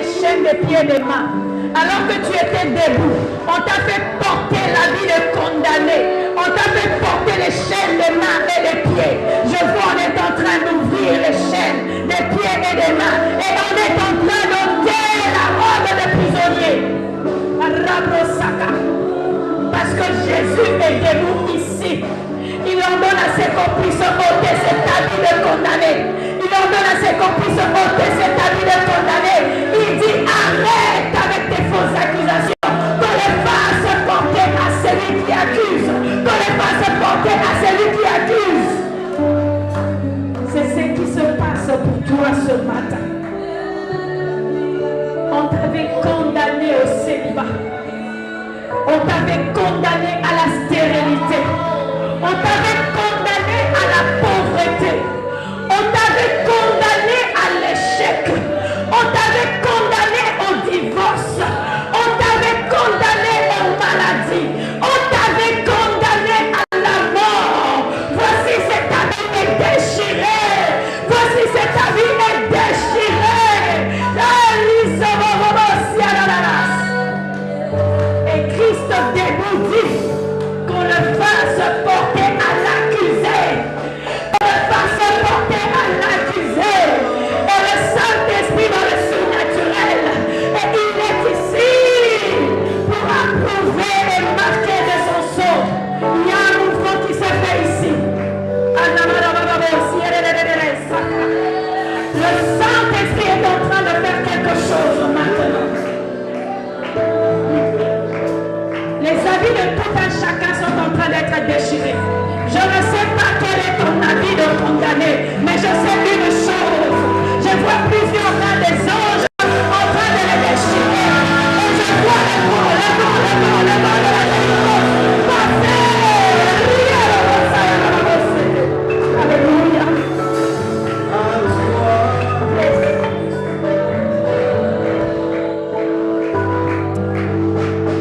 les chaînes des pieds et des mains. Alors que tu étais debout, on t'a fait porter la vie de condamné. On t'a fait porter les chaînes des mains et des pieds. Je vois, on est en train d'ouvrir les chaînes des pieds et des mains. Et on est en train d'ôter la robe de prisonnier. Parce que Jésus est debout ici. Il ordonne à ses complices ôter cet habit de condamné. Il ordonne à ses complices ôter cet habit de condamné. Il dit arrête avec tes fausses accusations. Qu'on les fasse porter à celui qui accuse. Qu'on les fasse porter à celui qui accuse. C'est ce qui se passe pour toi ce matin. On t'avait condamné au célibat. On t'avait condamné à la stérilité. On t'avait condamné à la pauvreté. On t'avait condamné à l'échec. On t'avait condamné au divorce. On t'avait condamné aux maladies. On t'avait condamné à la mort. Voici cet habit est déchiré. Voici cet habit est déchiré. Et Christ debout dit qu'on le fasse porter à l'accusé. On le fasse porter à l'accusé. Et le Saint-Esprit dans le surnaturel. Et il est ici pour approuver et marquer de son sceau. Il y a un mouvement qui se fait ici. Le Saint-Esprit est en train de faire quelque chose maintenant. Les habits de tout un chacun sont en train d'être déchirés. Je ne sais pas quel est ton habit de condamné, mais je sais une chose. Je vois plusieurs mains des anges en train de les déchirer. Et je vois le vent de la délivrance passer. Alléluia.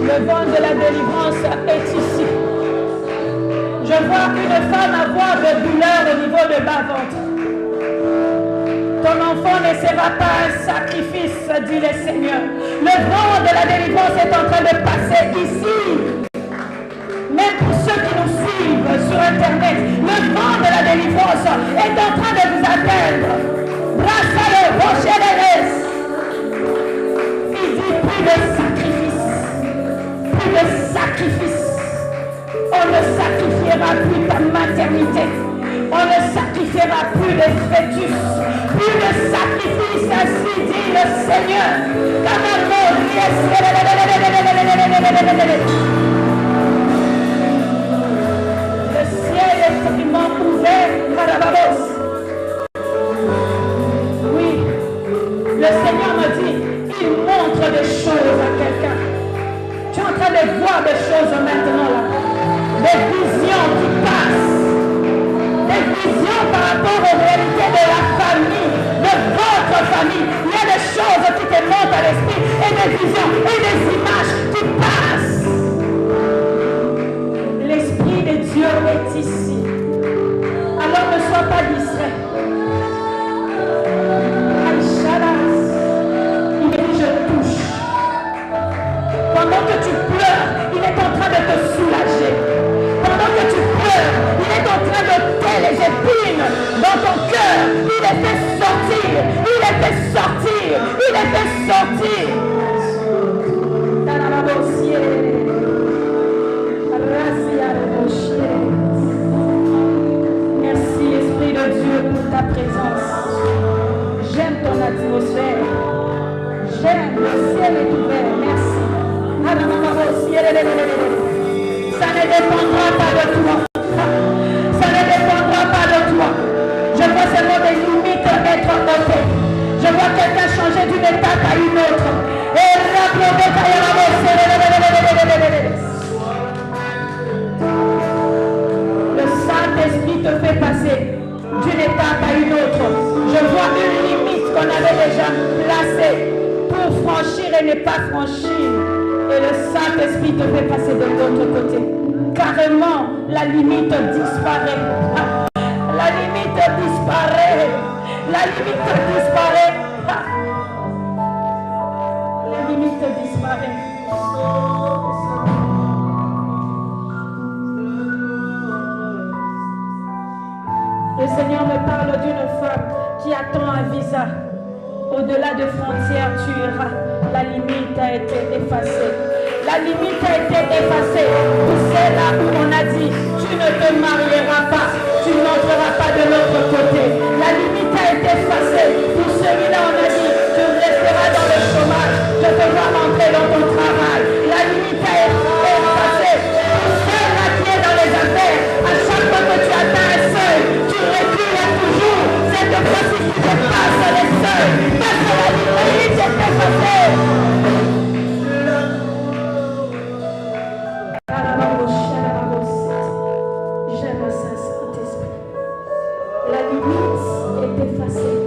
Le vent de la délivrance est ici. Je vois une femme avoir de douleur au niveau de bas-ventre. Ton enfant ne sera pas un sacrifice, dit le Seigneur. Le vent de la délivrance est en train de passer ici. Même pour ceux qui nous suivent sur Internet, le vent de la délivrance est en train de vous atteindre. Brassez-le, rochez-les. Il dit plus de sacrifice. Plus de sacrifice. On ne sacrifiera plus ta maternité. On ne sacrifiera plus de fœtus. Plus de sacrifice, ainsi dit le Seigneur. Le ciel est tellement ouvert, Marababos. Oui, le Seigneur me dit, il montre des choses à quelqu'un. Tu es en train de voir des choses maintenant là. Des visions qui passent. Des visions par rapport aux réalités de la famille, de votre famille. Il y a des choses qui te montent à l'esprit et des visions et des images qui passent. L'Esprit de Dieu est ici. Alors ne sois pas distrait. Aïchalas, il dit je touche. Pendant que tu pleures, il est en train de te soulager. Pendant que tu pleures, il est en train de t'ôter les épines dans ton cœur. Il est fait sortir. Il est fait sortir. Il est fait sortir. Merci Esprit de Dieu pour ta présence. J'aime ton atmosphère. J'aime, le ciel est ouvert. Merci. Ça ne dépendra pas de toi. Ça ne dépendra pas de toi. Je vois seulement des limites être ôtées. Je vois quelqu'un changer d'une étape à une autre. Et le Saint-Esprit te fait passer d'une étape à une autre. Je vois une limite qu'on avait déjà placée pour franchir et ne pas franchir. Et le Saint-Esprit te fait passer de l'autre côté. Carrément, la limite disparaît. La limite disparaît. La limite disparaît. t'attend un visa. Au-delà de frontières, tu iras. La limite a été effacée. La limite a été effacée. C'est là où on a dit, tu ne te marieras pas, tu n'entreras pas de l'autre côté. La limite a été effacée. Pour celui-là, on a dit, tu resteras dans le chômage, je te vois rentrer dans ton travail. La limite a été effacée. Pour celle-là qui est dans les affaires, à chaque fois que tu atteins un seuil, tu recules toujours. Cette fois-ci, tu dépasses les seuils. Parce que la limite est effacée. J'aime ça, Saint-Esprit. La limite est effacée.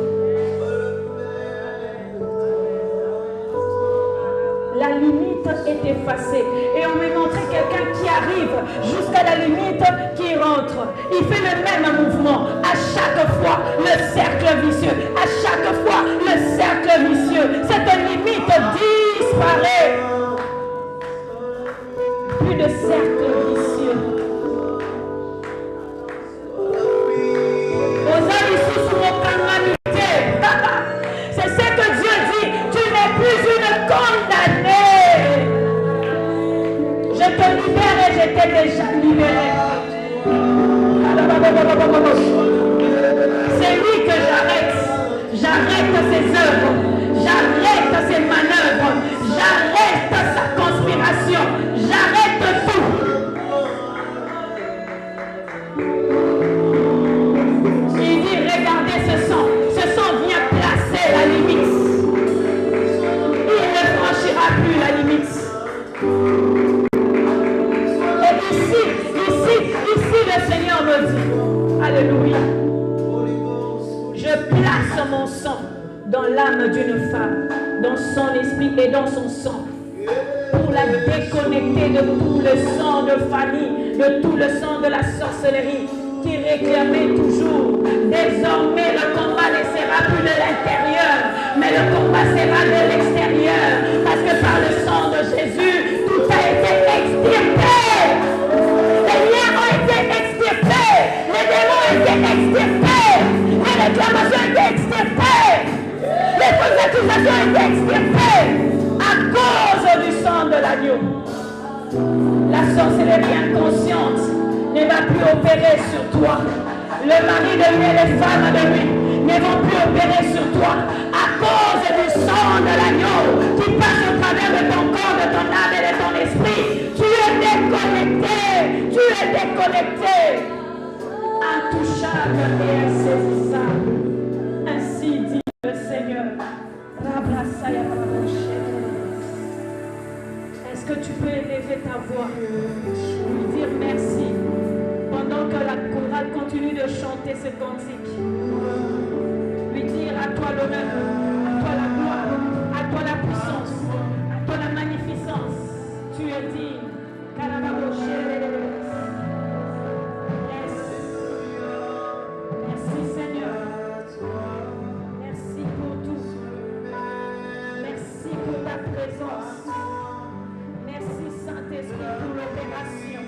La limite est effacée. Et on m'a montré quelqu'un qui arrive jusqu'à la limite, qui rentre. Il fait le même mouvement. À chaque fois, le cercle vicieux. À chaque fois, le cercle vicieux. Cette limite disparaît. Plus de cercle vicieux. C'est ce que Dieu dit. Tu n'es plus une condamnée. Je te libère et je t'ai déjà libéré. C'est lui que j'arrête. J'arrête ses œuvres. J'arrête ses manœuvres. J'arrête sa conspiration. J'arrête tout. Il dit, regardez ce sang. Ce sang vient placer la limite. Il ne franchira plus la limite. Et ici, le Seigneur me dit, alléluia, je place mon sang dans l'âme d'une femme, dans son esprit et dans son sang, pour la déconnecter de tout le sang de famille, de tout le sang de la sorcellerie qui réclamait toujours. Désormais, le combat ne sera plus de l'intérieur, mais le combat sera de l'extérieur, parce que par le sang de Jésus, tout a été extirpé. Les liens ont été extirpés, les démons ont été extirpés, les réclamations ont été extirpées, les fausses accusations ont été extirpées à cause du sang de l'agneau. La sorcellerie inconsciente ne va plus opérer sur toi. Le mari de lui et les femmes de lui ne vont plus opérer sur toi à cause du sang de l'agneau qui passe au travers de ton corps, de ton âme et de ton esprit. Tu es déconnecté. Tu es déconnecté. Intouchable et insaisissable. Ainsi dit le Seigneur. Est-ce que tu peux élever ta voix, lui dire merci pendant que la chorale continue de chanter ce cantique? Lui dire à toi l'honneur, à toi la gloire, à toi la puissance, à toi la magnificence. Tu es digne. Merci Seigneur. Merci pour tout. Merci pour ta présence. Merci Saint-Esprit pour l'opération.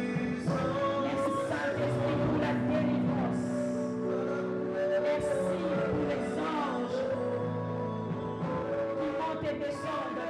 Merci Saint-Esprit pour la délivrance. Merci pour les anges qui montent et descendent